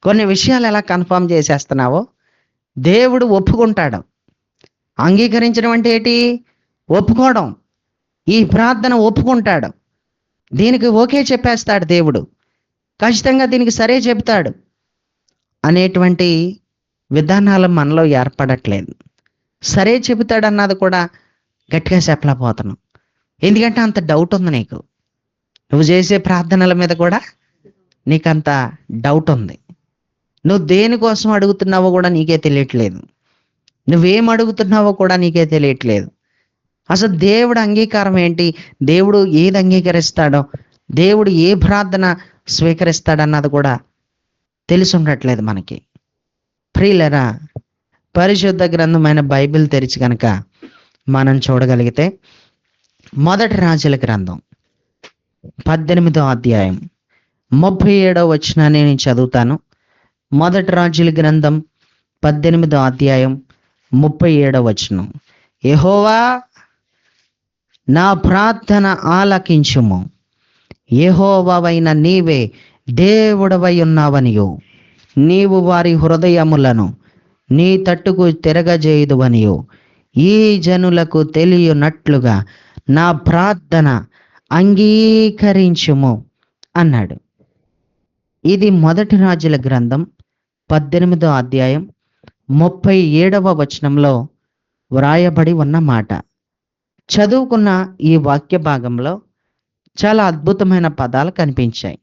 కొన్ని విషయాలు ఎలా కన్ఫర్మ్ చేసేస్తున్నావో దేవుడు ఒప్పుకుంటాడు. అంగీకరించడం అంటే ఏంటి? ఒప్పుకోవడం. ఈ ప్రార్థన ఒప్పుకుంటాడు, దీనికి ఓకే చెప్పేస్తాడు దేవుడు, ఖచ్చితంగా దీనికి సరే చెప్తాడు అనేటువంటి విధానాలు మనలో ఏర్పడట్లేదు. సరే చెబుతాడు అన్నది కూడా గట్టిగా చెప్పలేకపోతున్నాం. ఎందుకంటే అంత డౌట్ ఉంది నీకు, నువ్వు చేసే ప్రార్థనల మీద కూడా నీకంత డౌట్ ఉంది. నువ్వు దేనికోసం అడుగుతున్నావో కూడా నీకే తెలియట్లేదు, నువ్వేం అడుగుతున్నావో కూడా నీకే తెలియట్లేదు. అసలు దేవుడు అంగీకారం ఏంటి, దేవుడు ఏది అంగీకరిస్తాడో, దేవుడు ఏ ప్రార్థన స్వీకరిస్తాడన్నది కూడా తెలిసి ఉండట్లేదు మనకి. ప్రియులరా, పరిశుద్ధ గ్రంథమైన బైబిల్ తెరిచి కనుక మనం చూడగలిగితే మొదటి రాజుల గ్రంథం 18వ అధ్యాయం 37వ వచనాన్ని నేను చదువుతాను. మొదటి రాజుల గ్రంథం 18వ అధ్యాయం 37వ వచనం. యెహోవా నా ప్రార్థన ఆలకించుము, యెహోవావైన నీవే దేవుడవై ఉన్నావనియు, నీవు వారి హృదయములను నీ తట్టుకు తిరగజేయుదువనియు ఈ జనులకు తెలియనట్లుగా నా ప్రార్థన అంగీకరించుము అన్నాడు. ఇది మొదటి రాజుల గ్రంథం 18వ అధ్యాయం 37వ వచనంలో వ్రాయబడి ఉన్న మాట. చదువుకున్న ఈ వాక్య భాగంలో చాలా అద్భుతమైన పదాలు కనిపించాయి.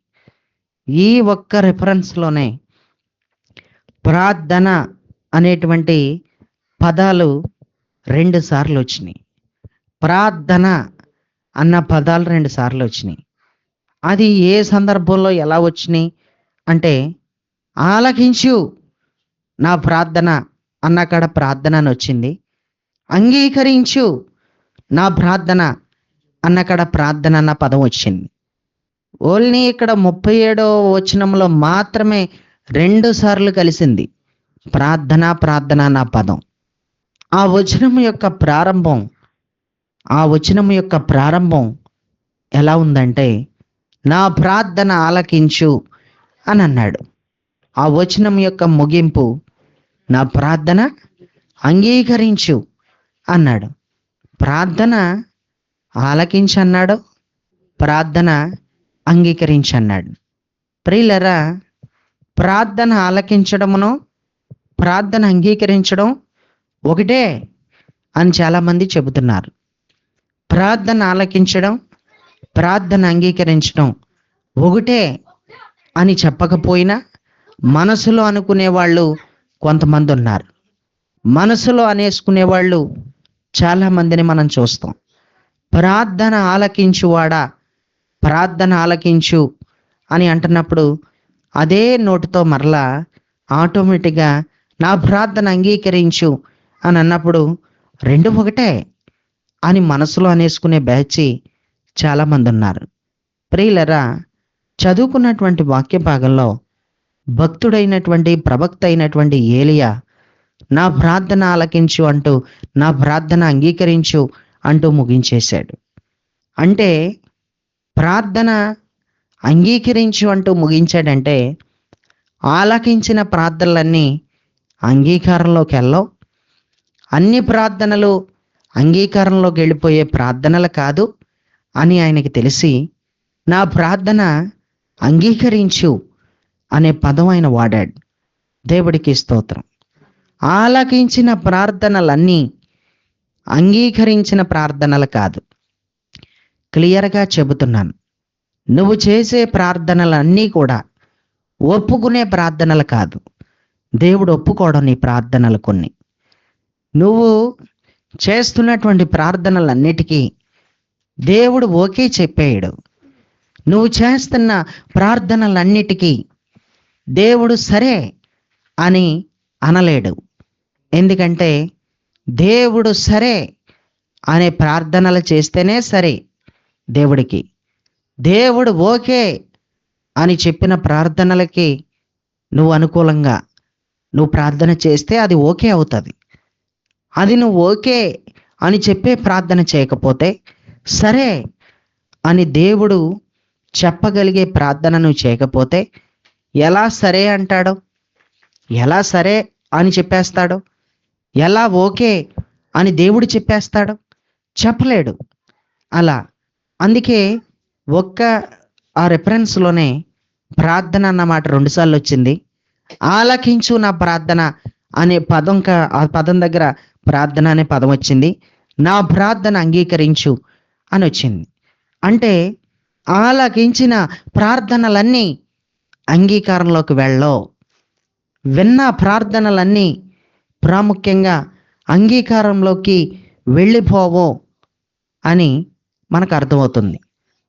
ఈ ఒక్క రెఫరెన్స్లోనే ప్రార్థన అనేటువంటి పదాలు 2 సార్లు వచ్చినాయి. ప్రార్థన అన్న పదాలు 2 సార్లు వచ్చినాయి. అది ఏ సందర్భంలో ఎలా వచ్చినాయి అంటే, ఆలకించు నా ప్రార్థన అన్నకాడ ప్రార్థన అని వచ్చింది, అంగీకరించు నా ప్రార్థన అన్నకాడ ప్రార్థన అన్న పదం వచ్చింది. ఓన్లీ ఇక్కడ 37వ వచనంలో మాత్రమే 2 సార్లు కలిసింది ప్రార్థన అన్న పదం. ఆ వచనం యొక్క ప్రారంభం ఎలా ఉందంటే, నా ప్రార్థన ఆలకించు అని అన్నాడు. ఆ వచనం యొక్క ముగింపు, నా ప్రార్థన అంగీకరించు అన్నాడు. ప్రార్థన ఆలకించు అన్నాడు, ప్రార్థన అంగీకరించు అన్నాడు. ప్రియులరా, ప్రార్థన ఆలకించడమును ప్రార్థన అంగీకరించడం ఒకటే అని చాలామంది చెబుతున్నారు. ప్రార్థన ఆలకించడం, ప్రార్థన అంగీకరించడం ఒకటే అని చెప్పకపోయినా మనసులో అనుకునే వాళ్ళు కొంతమంది ఉన్నారు. మనసులో అనేసుకునే వాళ్ళు చాలామందిని మనం చూస్తాం. ప్రార్థన ఆలకించువాడా, ప్రార్థన ఆలకించు అని అంటున్నప్పుడు అదే నోటితో మరలా ఆటోమేటిక్గా నా ప్రార్థన అంగీకరించు అని అన్నప్పుడు 2 ఒకటే అని మనసులో అనేసుకునే బ్యాచి చాలామంది ఉన్నారు. ప్రియులరా, చదువుకున్నటువంటి వాక్య భాగంలో భక్తుడైనటువంటి ప్రవక్త అయినటువంటి ఏలియా నా ప్రార్థన ఆలకించు అంటూ, నా ప్రార్థన అంగీకరించు అంటూ ముగించేశాడు. అంటే ప్రార్థన అంగీకరించు అంటూ ముగించాడంటే ఆలకించిన ప్రార్థనలన్నీ అంగీకారంలోకి వెళ్ళవు, అన్ని ప్రార్థనలు అంగీకారంలోకి వెళ్ళిపోయే ప్రార్థనలు కాదు అని ఆయనకి తెలిసి నా ప్రార్థన అంగీకరించు అనే పదం ఆయన వాడాడు. దేవుడికి స్తోత్రం. ఆలకించిన ప్రార్థనలన్నీ అంగీకరించిన ప్రార్థనలు కాదు. క్లియర్గా చెబుతున్నాను, నువ్వు చేసే ప్రార్థనలన్నీ కూడా ఒప్పుకునే ప్రార్థనలు కాదు. దేవుడు ఒప్పుకోవడం నీ ప్రార్థనలు కొన్ని. నువ్వు చేస్తున్నటువంటి ప్రార్థనలన్నిటికీ దేవుడు ఓకే చెప్పేయడు. నువ్వు చేస్తున్న ప్రార్థనలన్నిటికీ దేవుడు సరే అని అనలేడు. ఎందుకంటే దేవుడు సరే అనే ప్రార్థనలు చేస్తేనే సరే దేవుడికి. దేవుడు ఓకే అని చెప్పిన ప్రార్థనలకి నువ్వు అనుకూలంగా నువ్వు ప్రార్థన చేస్తే అది ఓకే అవుతుంది. అది నువ్వు ఓకే అని చెప్పే ప్రార్థన చేయకపోతే, సరే అని దేవుడు చెప్పగలిగే ప్రార్థన నువ్వు చేయకపోతే ఎలా సరే అంటాడు? ఎలా సరే అని చెప్పేస్తాడు? ఎలా ఓకే అని దేవుడు చెప్పేస్తాడు? చెప్పలేడు. అలా అందుకే ఆ రెఫరెన్స్లోనే ప్రార్థన అన్నమాట 2 సార్లు వచ్చింది. ఆలకించు నా ప్రార్థన అనే ఆ పదం దగ్గర ప్రార్థన అనే పదం వచ్చింది. నా ప్రార్థన అంగీకరించు అని వచ్చింది. అంటే ఆలకించిన ప్రార్థనలన్నీ అంగీకారంలోకి వెళ్ళవు. విన్న ప్రార్థనలన్నీ ప్రాముఖ్యంగా అంగీకారంలోకి వెళ్ళిపోవు అని మనకు అర్థమవుతుంది.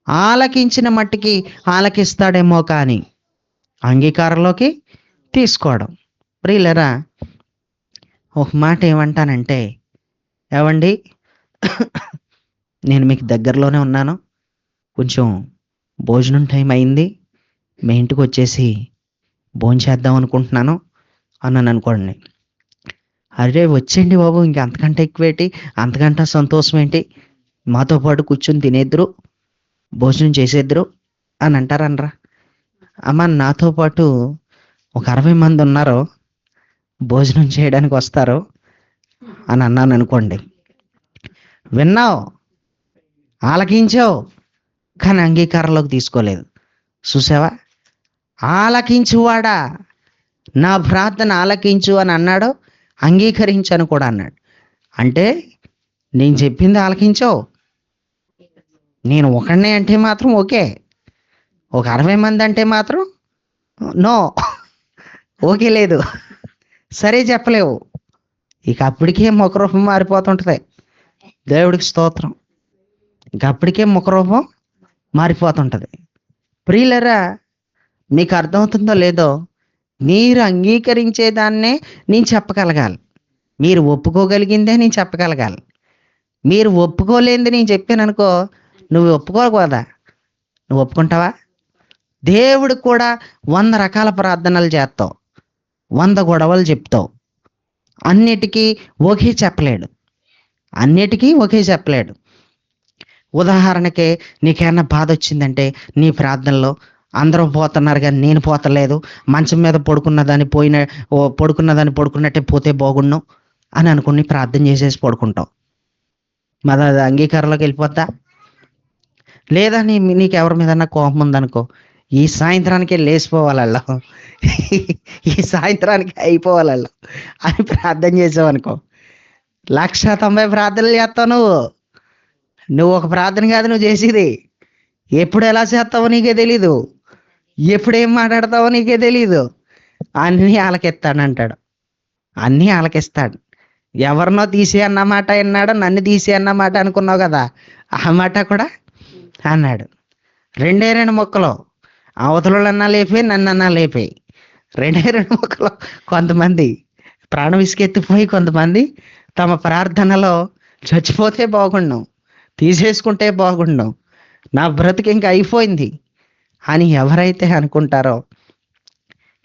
ఆలకించిన మట్టికి ఆలకిస్తాడేమో కానీ అంగీకారంలోకి తీసుకోవడం. ప్రియులరా, ఒక మాట ఏమంటానంటే, ఏవండి నేను మీకు దగ్గరలోనే ఉన్నాను, కొంచెం భోజనం టైం అయింది, మీ ఇంటికి వచ్చేసి భోంచేద్దాం అనుకుంటున్నాను అన్నాను అనుకోండి. అరే వచ్చేయండి బాబు, ఇంక అంతకంటే ఎక్కువేంటి, అంతకంటే సంతోషం ఏంటి, మాతో పాటు కూర్చొని తినేద్దరు, భోజనం చేసేద్దరు అని అంటారనరా? అమ్మ నాతో పాటు ఒక 60 మంది ఉన్నారు, భోజనం చేయడానికి వస్తారు అని అన్నాను అనుకోండి. విన్నావు, ఆలకించావు, కానీ అంగీకారంలోకి తీసుకోలేదు. చూసావా? ఆలకించువాడా, నా ప్రార్థన ఆలకించు అని అన్నాడు, అంగీకరించను కూడా అన్నాడు. అంటే నేను చెప్పింది ఆలకించావు, నేను ఒకడినే అంటే మాత్రం ఓకే, ఒక 60 మంది అంటే మాత్రం నో, ఓకే లేదు, సరే చెప్పలేవు. ఇక అప్పటికే ముఖరూపం మారిపోతుంటుంది. దేవుడికి స్తోత్రం. ఇక అప్పటికే ముఖరూపం మారిపోతుంటుంది. ప్రియులరా, మీకు అర్థమవుతుందో లేదో, మీరు అంగీకరించేదాన్నే నేను చెప్పగలగాలి, మీరు ఒప్పుకోగలిగిందే నేను చెప్పగలగాలి. మీరు ఒప్పుకోలేనిది నేను చెప్పాను అనుకో, నువ్వు ఒప్పుకోకూడదా? నువ్వు ఒప్పుకుంటావా? దేవుడు కూడా 100 రకాల ప్రార్థనలు చేస్తావు, 100 గొడవలు చెప్తావు, అన్నిటికీ ఒకే చెప్పలేడు. అన్నిటికీ ఒకే చెప్పలేడు. ఉదాహరణకి నీకేమన్నా బాధ వచ్చిందంటే, నీ ప్రార్థనలో అందరూ పోతున్నారు కానీ నేను పోతలేదు, మంచం మీద పడుకున్నట్టే పోతే బాగుండు అని అనుకుని ప్రార్థన చేసేసి పడుకుంటావు. మరి అది అంగీకారంలోకి వెళ్ళిపోద్దా? లేదా నీకు ఎవరి మీదన్నా కోపం ఉందనుకో, ఈ సాయంత్రానికే లేచిపోవాలల్లా, ఈ సాయంత్రానికి అయిపోవాలల్లా అని ప్రార్థన చేసావనుకో, 190 ప్రార్థనలు చేస్తావు. నువ్వు ఒక ప్రార్థన కాదు నువ్వు చేసేది. ఎప్పుడు ఎలా చేస్తావో నీకే తెలీదు, ఎప్పుడేం మాట్లాడతావో నీకే తెలీదు. అన్నీ ఆలకిస్తాడంటాడు, అన్నీ ఆలకిస్తాడు. ఎవరినో తీసే అన్నమాట అన్నాడు, నన్ను తీసే అన్నమాట అనుకున్నావు కదా, ఆ మాట కూడా అన్నాడు. 2 మొక్కలు, అవతలన్నా లేపే, నన్నన్నా లేపే. 2 మొక్కలు. కొంతమంది ప్రాణం విసుకెత్తిపోయి, కొంతమంది తమ ప్రార్థనలో చచ్చిపోతే బాగుండు, తీసేసుకుంటే బాగుండు, నా బ్రతికి ఇంకా అయిపోయింది అని ఎవరైతే అనుకుంటారో,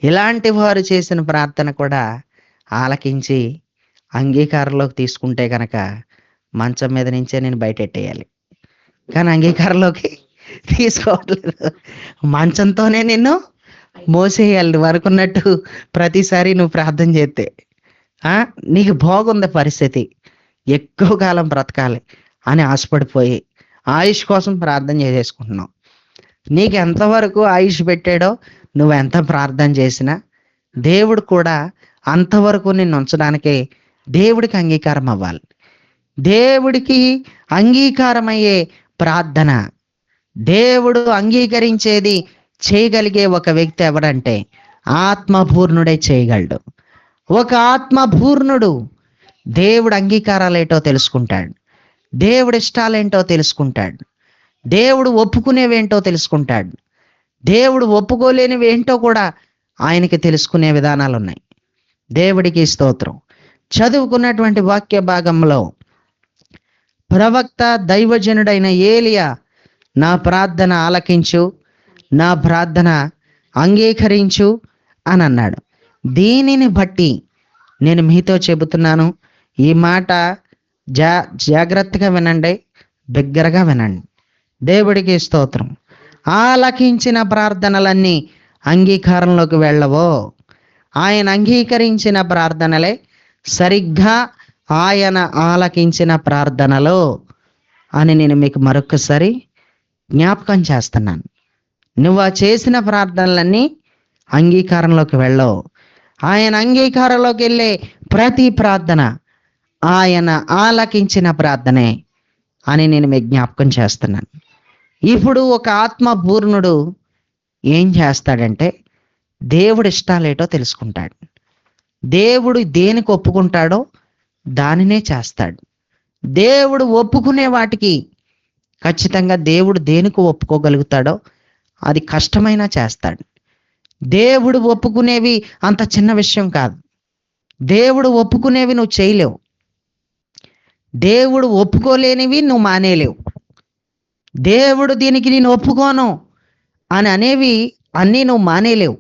ఇలాంటి వారు చేసిన ప్రార్థన కూడా ఆలకించి అంగీకారంలోకి తీసుకుంటే కనుక మంచం మీద నుంచే నేను బయటెట్టేయాలి. కానీ అంగీకారంలోకి తీసుకోవట్లేదు, మంచంతోనే నిన్ను మోసేయాలి వరకున్నట్టు. ప్రతిసారి నువ్వు ప్రార్థన చేస్తే నీకు బాగుంది పరిస్థితి, ఎక్కువ కాలం బ్రతకాలి అని ఆశపడిపోయి ఆయుష్ కోసం ప్రార్థన చేసేసుకుంటున్నావు. నీకు ఎంతవరకు ఆయుష్ పెట్టాడో నువ్వు ఎంత ప్రార్థన చేసినా దేవుడు కూడా అంతవరకు నిన్ను ఉంచడానికి దేవుడికి అంగీకారం అవ్వాలి. దేవుడికి అంగీకారమయ్యే ప్రార్థన, దేవుడు అంగీకరించేది చేయగలిగే ఒక వ్యక్తి ఎవరంటే ఆత్మపూర్ణుడే చేయగలడు. ఒక ఆత్మపూర్ణుడు దేవుడు అంగీకారాలు ఏంటో తెలుసుకుంటాడు, దేవుడి ఇష్టాలేంటో తెలుసుకుంటాడు, దేవుడు ఒప్పుకునేవేంటో తెలుసుకుంటాడు, దేవుడు ఒప్పుకోలేనివి ఏంటో కూడా ఆయనకి తెలుసుకునే విధానాలు ఉన్నాయి. దేవుడికి స్తోత్రం. చదువుకున్నటువంటి వాక్య భాగంలో ప్రవక్త దైవజనుడైన ఏలియా నా ప్రార్థన ఆలకించు, నా ప్రార్థన అంగీకరించు అని అన్నాడు. దీనిని బట్టి నేను మీతో చెబుతున్నాను, ఈ మాట జాగ్రత్తగా వినండి, బిగ్గరగా వినండి. దేవుడికి స్తోత్రం. ఆలకించిన ప్రార్థనలన్నీ అంగీకారంలోకి వెళ్ళవో, ఆయన అంగీకరించిన ప్రార్థనలే సరిగ్గా ఆయన ఆలకించిన ప్రార్థనలో అని నేను మీకు మరొకసారి జ్ఞాపకం చేస్తున్నాను. నువ్వు ఆ చేసిన ప్రార్థనలన్నీ అంగీకారంలోకి వెళ్ళవు. ఆయన అంగీకారంలోకి వెళ్ళే ప్రతి ప్రార్థన ఆయన ఆలకించిన ప్రార్థనే అని నేను మీకు జ్ఞాపకం చేస్తున్నాను. ఇప్పుడు ఒక ఆత్మపూర్ణుడు ఏం చేస్తాడంటే దేవుడి ఇష్టాలేటో తెలుసుకుంటాడు. దేవుడు దేనికి ఒప్పుకుంటాడో దానినే చేస్తాడు. దేవుడు ఒప్పుకునే వాటికి ఖచ్చితంగా దేవుడు దేనికి ఒప్పుకోగలుగుతాడో అది కష్టమైనా చేస్తాడు. దేవుడు ఒప్పుకునేవి అంత చిన్న విషయం కాదు. దేవుడు ఒప్పుకునేవి నువ్వు చేయలేవు. దేవుడు ఒప్పుకోలేనివి నువ్వు మానేలేవు. దేవుడు దీనికి నేను ఒప్పుకోను అని అనేవి అన్నీ నువ్వు మానేలేవు.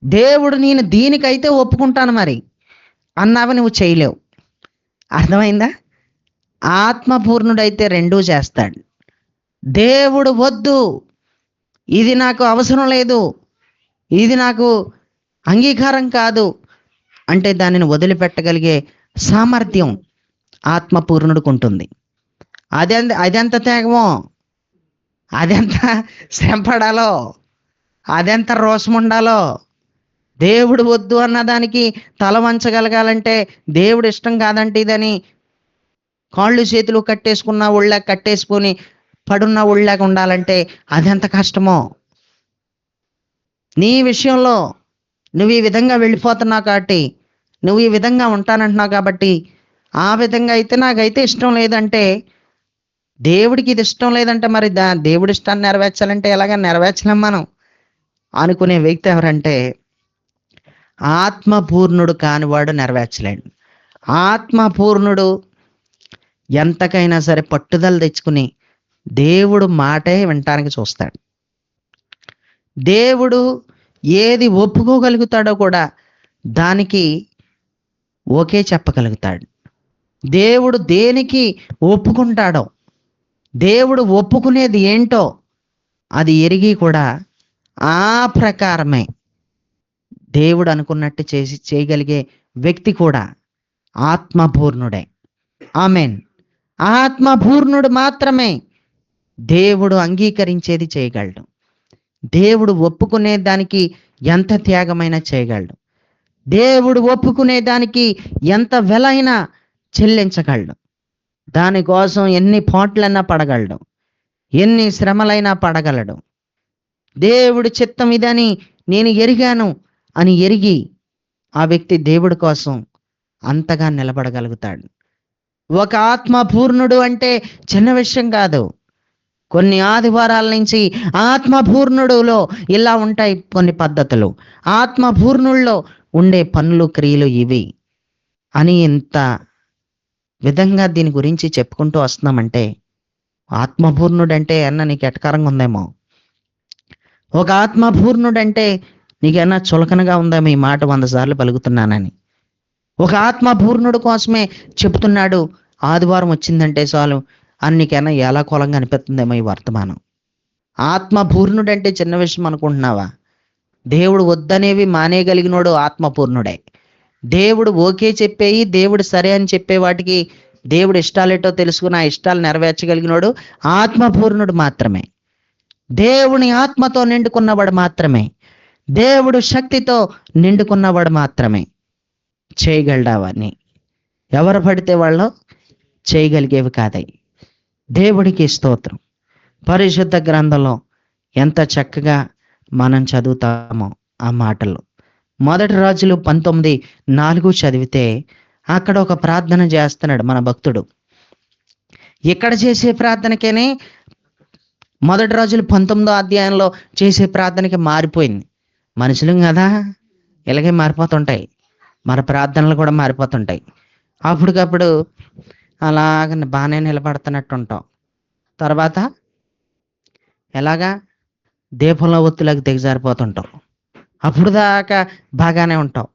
దేవుడు నేను దీనికైతే ఒప్పుకుంటాను మరి అన్నావి నువ్వు చేయలేవు. అర్థమైందా? ఆత్మపూర్ణుడైతే రెండూ చేస్తాడు. దేవుడు వద్దు, ఇది నాకు అవసరం లేదు, ఇది నాకు అంగీకారం కాదు అంటే దానిని వదిలిపెట్టగలిగే సామర్థ్యం ఆత్మపూర్ణుడికి ఉంటుంది. అదెంత త్యాగమో, అదెంత శ్రమపడాలో, అదెంత రోషం ఉండాలో. దేవుడు వద్దు అన్నదానికి తల వంచగలగాలంటే, దేవుడు ఇష్టం కాదంటే ఇదని కాళ్ళు చేతులు కట్టేసుకున్న ఒళ్ళాక కట్టేసుకొని పడున్న ఒళ్ళాక ఉండాలంటే అదెంత కష్టమో. నీ విషయంలో నువ్వు ఈ విధంగా వెళ్ళిపోతున్నావు కాబట్టి, నువ్వు ఈ విధంగా ఉంటానంటున్నావు కాబట్టి, ఆ విధంగా అయితే నాకైతే ఇష్టం లేదంటే, దేవుడికి ఇది ఇష్టం లేదంటే మరి దేవుడి ఇష్టాన్ని నెరవేర్చాలంటే ఎలాగ నెరవేర్చలేం మనం అనుకునే వ్యక్తి ఎవరంటే ఆత్మపూర్ణుడు కానివాడు నెరవేర్చలేడు. ఆత్మపూర్ణుడు ఎంతకైనా సరే పట్టుదల తెచ్చుకుని దేవుడు మాటే వినటానికి చూస్తాడు. దేవుడు ఏది ఒప్పుకోగలుగుతాడో కూడా దానికి ఓకే చెప్పగలుగుతాడు. దేవుడు దేనికి ఒప్పుకుంటాడో, దేవుడు ఒప్పుకునేది ఏంటో అది ఎరిగి కూడా ఆ ప్రకారమే దేవుడు అనుకున్నట్టు చేయగలిగే వ్యక్తి కూడా ఆత్మపూర్ణుడే. ఆమెన్. ఆత్మపూర్ణుడు మాత్రమే దేవుడు అంగీకరించేది చేయగలడు. దేవుడు ఒప్పుకునే దానికి ఎంత త్యాగమైనా చేయగలడు. దేవుడు ఒప్పుకునే దానికి ఎంత వెలైనా చెల్లించగలడు. దానికోసం ఎన్ని పాటలైనా పడగలడు, ఎన్ని శ్రమలైనా పడగలడు. దేవుడి చిత్తం ఇదని నేను ఎరిగాను అని ఎరిగి ఆ వ్యక్తి దేవుడి కోసం అంతగా నిలబడగలుగుతాడు. ఒక ఆత్మపూర్ణుడు అంటే చిన్న విషయం కాదు. కొన్ని ఆదివారాల నుంచి ఆత్మపూర్ణుడులో ఇలా ఉంటాయి కొన్ని పద్ధతులు, ఆత్మపూర్ణుల్లో ఉండే పనులు క్రియలు ఇవి అని ఇంత విధంగా దీని గురించి చెప్పుకుంటూ వస్తున్నామంటే ఆత్మపూర్ణుడంటే అన్న నీకు ఎటకారంగా ఉందేమో, ఒక ఆత్మపూర్ణుడంటే నీకన్నా చులకనగా ఉందేమో ఈ మాట 100 సార్లు పలుకుతున్నానని. ఒక ఆత్మపూర్ణుడు కోసమే చెప్తున్నాడు, ఆదివారం వచ్చిందంటే చాలు అని నీకైనా ఎలా కొలంగా అనిపిస్తుందేమో ఈ వర్తమానం. ఆత్మపూర్ణుడంటే చిన్న విషయం అనుకుంటున్నావా? దేవుడు వద్దనేవి మానేయగలిగినోడు ఆత్మపూర్ణుడే. దేవుడు ఓకే చెప్పేయి, దేవుడు సరే అని చెప్పే వాటికి దేవుడు ఇష్టాలేటో తెలుసుకుని ఆ ఇష్టాలు నెరవేర్చగలిగినోడు ఆత్మపూర్ణుడు మాత్రమే. దేవుని ఆత్మతో నిండుకున్నవాడు మాత్రమే, దేవుడు శక్తితో నిండుకున్నవాడు మాత్రమే చేయగలడావని. ఎవరు పడితే వాళ్ళు చేయగలిగేవి కాదై. దేవుడికి స్తోత్రం. పరిశుద్ధ గ్రంథంలో ఎంత చక్కగా మనం చదువుతామో ఆ మాటలు. 1 రాజులు 19:4 చదివితే అక్కడ ఒక ప్రార్థన చేస్తున్నాడు మన భక్తుడు. ఇక్కడ చేసే ప్రార్థనకేనే మొదటి రోజులు 19వ అధ్యాయంలో చేసే ప్రార్థనకి మారిపోయింది. మనుషులం కదా, ఇలాగే మారిపోతుంటాయి. మన ప్రార్థనలు కూడా మారిపోతుంటాయి. అప్పటికప్పుడు అలాగ బాగానే నిలబడుతున్నట్టు ఉంటాం. తర్వాత ఎలాగా దీపంలో ఒత్తులకు దిగజారిపోతుంటాం. అప్పుడు దాకా బాగానే ఉంటాం.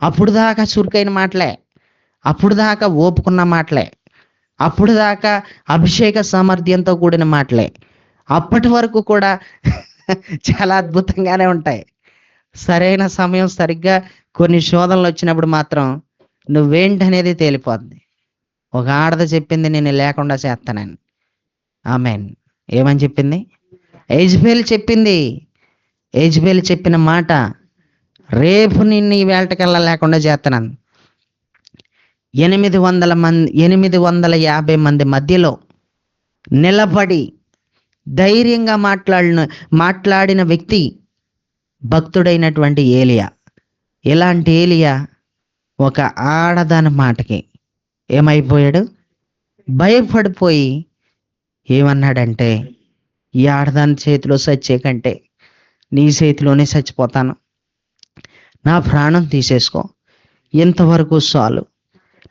అప్పుడు దాకా చురుకైన మాటలే, అప్పుడు దాకా ఓపుకున్న మాటలే, అప్పుడు దాకా అభిషేక సామర్థ్యంతో కూడిన మాటలే. అప్పటి వరకు కూడా చాలా అద్భుతంగానే ఉంటాయి. సరైన సమయం సరిగ్గా కొన్ని శోధనలు వచ్చినప్పుడు మాత్రం నువ్వేంటనేది తేలిపోద్ది. ఒక ఆడద చెప్పింది, నేను లేకుండా చేస్తానని. ఆమెన్. ఏమని చెప్పింది? యెజబెల్ చెప్పింది. యెజబెల్ చెప్పిన మాట, రేపు నిన్ను ఈ వేళటకల్లా లేకుండా చేస్తానని. 850 మంది మధ్యలో నిలబడి ధైర్యంగా మాట్లాడిన వ్యక్తి భక్తుడైనటువంటి ఏలియా. ఇలాంటి ఏలియా ఒక ఆడదాని మాటకి ఏమైపోయాడు? భయపడిపోయి ఏమన్నాడంటే, ఈ ఆడదాని చేతిలో చచ్చే కంటే నీ చేతిలోనే చచ్చిపోతాను, నా ప్రాణం తీసేసుకో, ఇంతవరకు చాలు,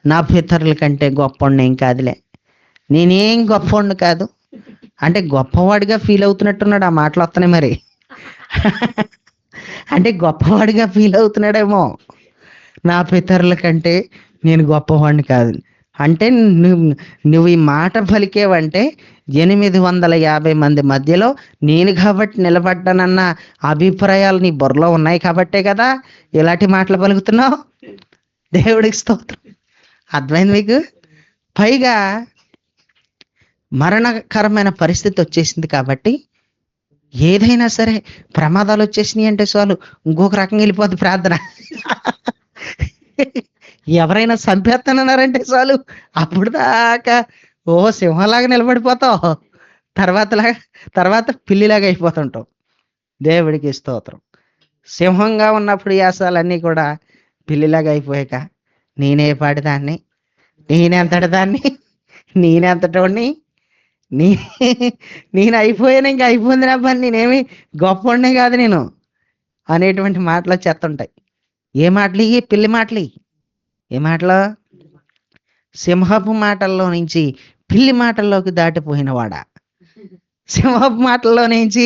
నా పితరుల కంటే గొప్పవాడిని ఏం కాదులే, నేనేం గొప్పవాడిని కాదు. అంటే గొప్పవాడిగా ఫీల్ అవుతున్నట్టున్నాడు. ఆ మాటలు వస్తున్నాయి మరి. అంటే గొప్పవాడిగా ఫీల్ అవుతున్నాడేమో. నా పితరుల కంటే నేను గొప్పవాడిని కాదు అంటే, నువ్వు ఈ మాట పలికేవంటే 850 మంది మధ్యలో నేను కాబట్టి నిలబడ్డానన్న అభిప్రాయాలు నీ బుర్రలో ఉన్నాయి కాబట్టే కదా ఇలాంటి మాటలు పలుకుతున్నావు. దేవుడికి స్తోత్రం. అర్థమైంది మీకు? పైగా మరణకరమైన పరిస్థితి వచ్చేసింది కాబట్టి, ఏదైనా సరే ప్రమాదాలు వచ్చేసినాయి అంటే చాలు ఇంకొక రకంగా వెళ్ళిపోద్ది ప్రార్థన. ఎవరైనా చంపేస్తానన్నారంటే చాలు అప్పుడు దాకా సింహంలాగా నిలబడిపోతావు. తర్వాత పిల్లిలాగా అయిపోతుంటావు. దేవుడికి స్తోత్రం. సింహంగా ఉన్నప్పుడు యాసాలన్నీ కూడా పిల్లిలాగా అయిపోయాక, నేనే పాడిదాన్ని, నేనెంతటి దాన్ని, నేనెంతటోడిని, నీ నేను అయిపోయాను, ఇంకా అయిపోయింది నా పని, నేనేమి గొప్పవాడినే కాదు నేను అనేటువంటి మాటలు వచ్చేస్తుంటాయి. ఏ మాటలు? ఈ పిల్లి మాటలు. ఏ మాటలు? సింహపు మాటల్లో నుంచి పిల్లి మాటల్లోకి దాటిపోయిన వాడా. సింహపు మాటల్లో నుంచి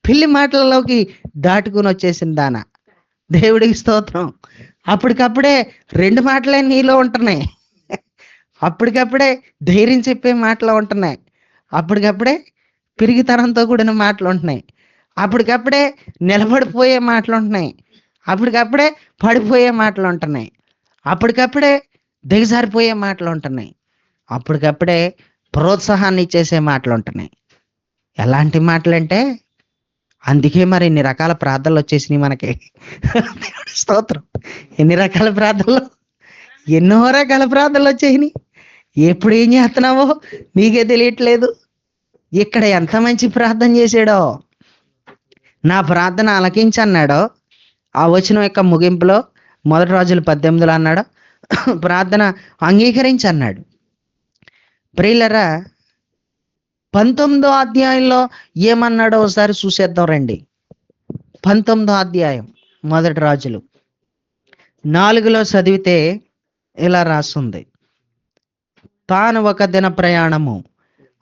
పిల్లి మాటల్లోకి దాటుకుని వచ్చేసిన దానా. దేవుడికి స్తోత్రం. అప్పటికప్పుడే 2 మాటలే నీలో ఉంటున్నాయి. అప్పటికప్పుడే ధైర్యం చెప్పే మాటలు ఉంటున్నాయి. అప్పటికప్పుడే పిరిగితనంతో కూడిన మాటలు ఉంటున్నాయి. అప్పటికప్పుడే నిలబడిపోయే మాటలు ఉంటున్నాయి. అప్పటికప్పుడే పడిపోయే మాటలు ఉంటున్నాయి. అప్పటికప్పుడే దిగజారిపోయే మాటలు ఉంటున్నాయి. అప్పటికప్పుడే ప్రోత్సాహాన్ని ఇచ్చేసే మాటలు ఉంటున్నాయి. ఎలాంటి మాటలంటే, అందుకే మరి ఇన్ని రకాల ప్రార్థనలు వచ్చేసినాయి మనకి. స్తోత్రం. ఎన్ని రకాల ప్రార్థనలు, ఎన్నో రకాల ప్రార్థనలు వచ్చేసినాయి. ఎప్పుడు ఏం చేస్తున్నావో నీకే తెలియట్లేదు. ఇక్కడ ఎంత మంచి ప్రార్థన చేశాడో, నా ప్రార్థన ఆలకించన్నాడో, ఆ వచనం యొక్క ముగింపులో మొదటి రోజులు 18లో అన్నాడు, ప్రార్థన అంగీకరించన్నాడు. ప్రియులరా, 19వ అధ్యాయంలో ఏమన్నాడో ఒకసారి చూసేద్దాం రండి. 19వ అధ్యాయం మొదటి రాజులు 4లో చదివితే ఇలా రాస్తుంది, తాను ఒక దిన ప్రయాణము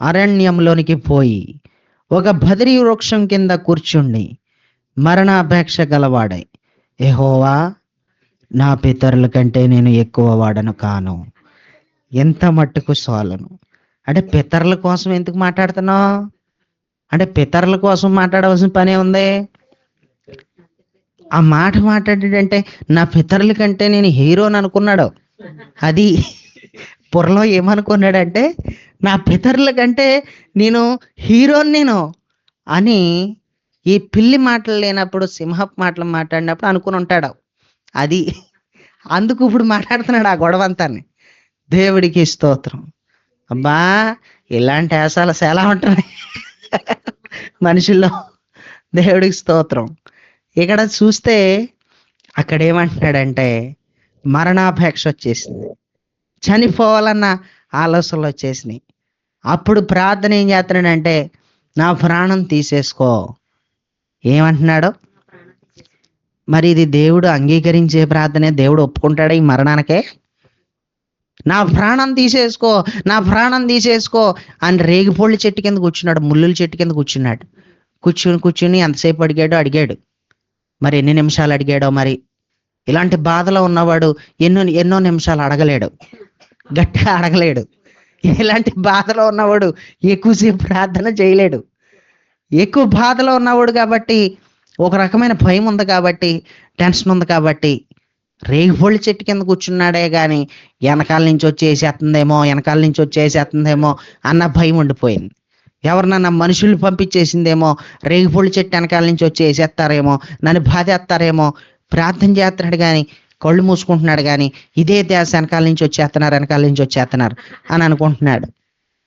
అరణ్యంలోనికి పోయి ఒక బదిరి వృక్షం కింద కూర్చుండి మరణాపేక్ష గలవాడై, యెహోవా, నా పితరుల కంటే నేను ఎక్కువ వాడను కాను, ఎంత మట్టుకు చాలను. అంటే పితరుల కోసం ఎందుకు మాట్లాడుతున్నావు? అంటే పితరుల కోసం మాట్లాడవలసిన పనే ఉంది. ఆ మాట మాట్లాడాడంటే నా పితరుల కంటే నేను హీరోని అనుకున్నాడు. అది పొరలో ఏమనుకున్నాడంటే, నా పితరుల కంటే నేను హీరోని నేను అని ఈ పిల్లి మాటలు లేనప్పుడు సింహపు మాటలు మాట్లాడినప్పుడు అనుకుని ఉంటాడు. అది అందుకు ఇప్పుడు మాట్లాడుతున్నాడు ఆ గొడవంతాన్ని. దేవుడికి స్తోత్రం. అబ్బా, ఇలాంటి వేసాలు చాలా ఉంటున్నాయి మనుషుల్లో. దేవుడికి స్తోత్రం. ఇక్కడ చూస్తే అక్కడ ఏమంటున్నాడంటే, మరణాపేక్ష వచ్చేసింది. చనిపోవాలన్న ఆలోచనలు వచ్చేసినాయి. అప్పుడు ప్రార్థన ఏం చేస్తున్నాడంటే, నా ప్రాణం తీసేసుకో. ఏమంటున్నాడు? మరి ఇది దేవుడు అంగీకరించే ప్రార్థనే? దేవుడు ఒప్పుకుంటాడా ఈ మరణానికే? నా ప్రాణం తీసేసుకో, నా ప్రాణం తీసేసుకో అని రేగిపొళ్ళ చెట్టు కింద కూర్చున్నాడు, ముల్లుల చెట్టు కింద కూర్చున్నాడు. కూర్చుని ఎంతసేపు అడిగాడు. మరి ఎన్ని నిమిషాలు అడిగాడో మరి. ఇలాంటి బాధలో ఉన్నవాడు ఎన్నో ఎన్నో నిమిషాలు అడగలేడు, గట్టిగా అడగలేడు. ఇలాంటి బాధలో ఉన్నవాడు ఎక్కువసేపు ప్రార్థన చేయలేడు. ఎక్కువ బాధలో ఉన్నవాడు కాబట్టి, ఒక రకమైన భయం ఉంది కాబట్టి, టెన్షన్ ఉంది కాబట్టి రేగిపొళ్ళ చెట్టు కింద కూర్చున్నాడే కానీ వెనకాల నుంచి వచ్చేసేస్తుందేమో అన్న భయం ఉండిపోయింది. ఎవరినన్నా మనుషుల్ని పంపించేసిందేమో, రేగిపొళ్ళ చెట్టు వెనకాల నుంచి వచ్చేసేస్తారేమో, నన్ను బాధేస్తారేమో. ప్రార్థన చేస్తున్నాడు కానీ, కళ్ళు మూసుకుంటున్నాడు కానీ, ఇదే ధ్యాస వెనకాల నుంచి వచ్చేస్తున్నారు అని అనుకుంటున్నాడు.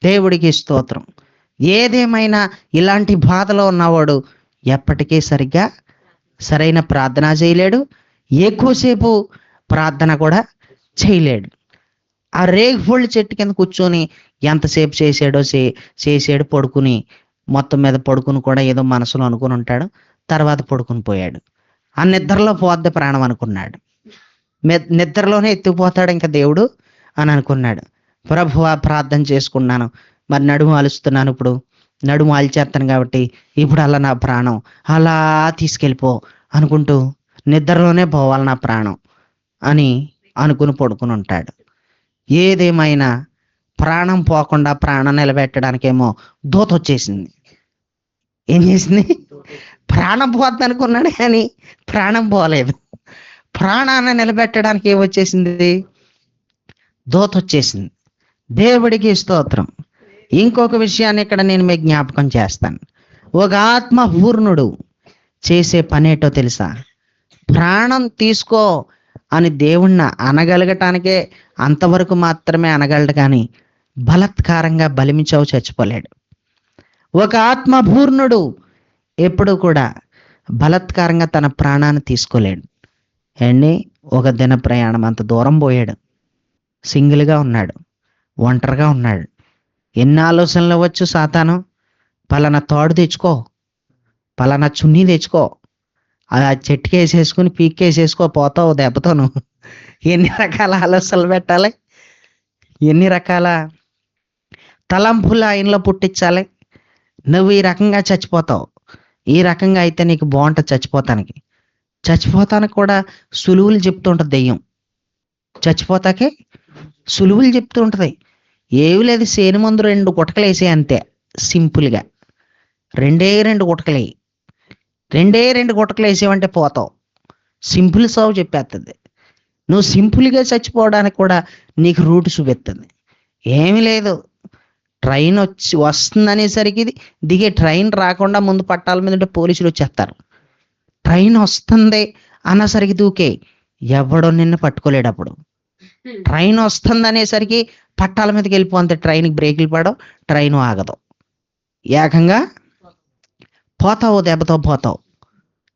దేవుడికి స్తోత్రం. ఏదేమైనా ఇలాంటి బాధలో ఉన్నవాడు ఎప్పటికీ సరైన ప్రార్థన చేయలేడు, ఎక్కువసేపు ప్రార్థన కూడా చేయలేడు. ఆ రేగిపొళ్ళ చెట్టు కింద కూర్చొని ఎంతసేపు చేసాడు పడుకుని, మొత్తం మీద పడుకుని కూడా ఏదో మనసులో అనుకుని ఉంటాడు. తర్వాత పడుకుని పోయాడు. ఆ నిద్రలో పోద్ది ప్రాణం అనుకున్నాడు. నిద్రలోనే ఎత్తుకుపోతాడు ఇంకా దేవుడు అని అనుకున్నాడు. ప్రభువా, ప్రార్థన చేసుకున్నాను, మరి నడుము ఆలుస్తున్నాను, ఇప్పుడు నడుము ఆల్చేస్తాను కాబట్టి ఇప్పుడు అలా నా ప్రాణం అలా తీసుకెళ్ళిపో అనుకుంటూ నిద్రలోనే పోవాలి నా ప్రాణం అని అనుకుని పడుకుని ఉంటాడు. ఏదేమైనా ప్రాణం పోకుండా ప్రాణం నిలబెట్టడానికేమో దూత వచ్చేసింది. ఏం చేసింది? ప్రాణం పోద్ది అనుకున్నాడు కానీ ప్రాణం పోలేదు. ప్రాణాన్ని నిలబెట్టడానికి ఏమొచ్చేసింది? దూత వచ్చేసింది. దేవుడికి స్తోత్రం. ఇంకొక విషయాన్ని ఇక్కడ నేను మీకు జ్ఞాపకం చేస్తాను. ఒక ఆత్మపూర్ణుడు చేసే పనేటో తెలుసా? ప్రాణం తీసుకో అని దేవుణ్ణి అనగలగటానికే అంతవరకు మాత్రమే అనగలడు కానీ బలత్కారంగా బలిమిచావు చచ్చిపోలేడు. ఒక ఆత్మపూర్ణుడు ఎప్పుడు కూడా బలత్కారంగా తన ప్రాణాన్ని తీసుకోలేడు. అండి, ఒక దిన ప్రయాణం అంత దూరం పోయాడు, సింగిల్గా ఉన్నాడు, ఒంటరిగా ఉన్నాడు. ఎన్ని ఆలోచనలు వచ్చు సాతాను. పలానా తాడు తెచ్చుకో, పలానా చున్నీ తెచ్చుకో, ఆ చెట్టుకి వేసేసుకుని పీక్కేసేసుకో, పోతావు దెబ్బతోను. ఎన్ని రకాల ఆలోచనలు పెట్టాలి, ఎన్ని రకాల తలంపులు ఆయనలో పుట్టించాలి. నువ్వు ఈ రకంగా చచ్చిపోతావు, ఈ రకంగా అయితే నీకు బాగుంటుంది చచ్చిపోతానికి కూడా సులువులు చెప్తూ ఉంటుంది దెయ్యం. చచ్చిపోతాకే సులువులు చెప్తూ ఉంటుంది. ఏవి లేదు, సేను ముందు 2 గుటకలు వేసే, అంతే సింపుల్గా. 2 గుటకలు వేసేవంటే పోతావు. సింపుల్ సావు చెప్పేస్తుంది. నువ్వు సింపుల్గా చచ్చిపోవడానికి కూడా నీకు రూట్ చూపిస్తుంది. ఏమీ లేదు, ట్రైన్ వస్తుందనేసరికి దిగే, ట్రైన్ రాకుండా ముందు పట్టాల మీద ఉంటే పోలీసులు వచ్చేస్తారు. ట్రైన్ వస్తుంది అన్నసరికి దూకే, ఎవడో నిన్ను పట్టుకోలేడు. అప్పుడు ట్రైన్ వస్తుంది అనేసరికి పట్టాల మీదకి వెళ్ళిపోతే ట్రైన్కి బ్రేకులు పడవు, ట్రైన్ ఆగదు, ఏకంగా పోతావు, దెబ్బతో పోతావు.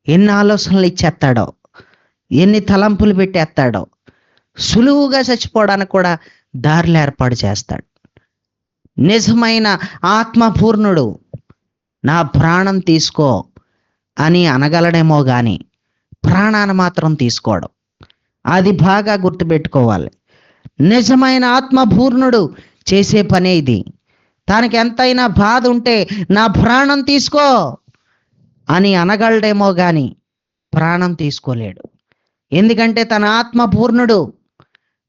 ఎన్ని ఆలోచనలు ఇచ్చేస్తాడో, ఎన్ని తలంపులు పెట్టేస్తాడో. సులువుగా చచ్చిపోవడానికి కూడా దారులు ఏర్పాటు చేస్తాడు. నిజమైన ఆత్మపూర్ణుడు నా ప్రాణం తీసుకో అని అనగలడేమో కానీ ప్రాణాన్ని మాత్రం తీసుకోడు. అది బాగా గుర్తుపెట్టుకోవాలి. నిజమైన ఆత్మపూర్ణుడు చేసే పనే ఇది. తనకి ఎంతైనా బాధ ఉంటే నా ప్రాణం తీసుకో అని అనగలడేమో కానీ ప్రాణం తీసుకోలేడు. ఎందుకంటే తన ఆత్మపూర్ణుడు,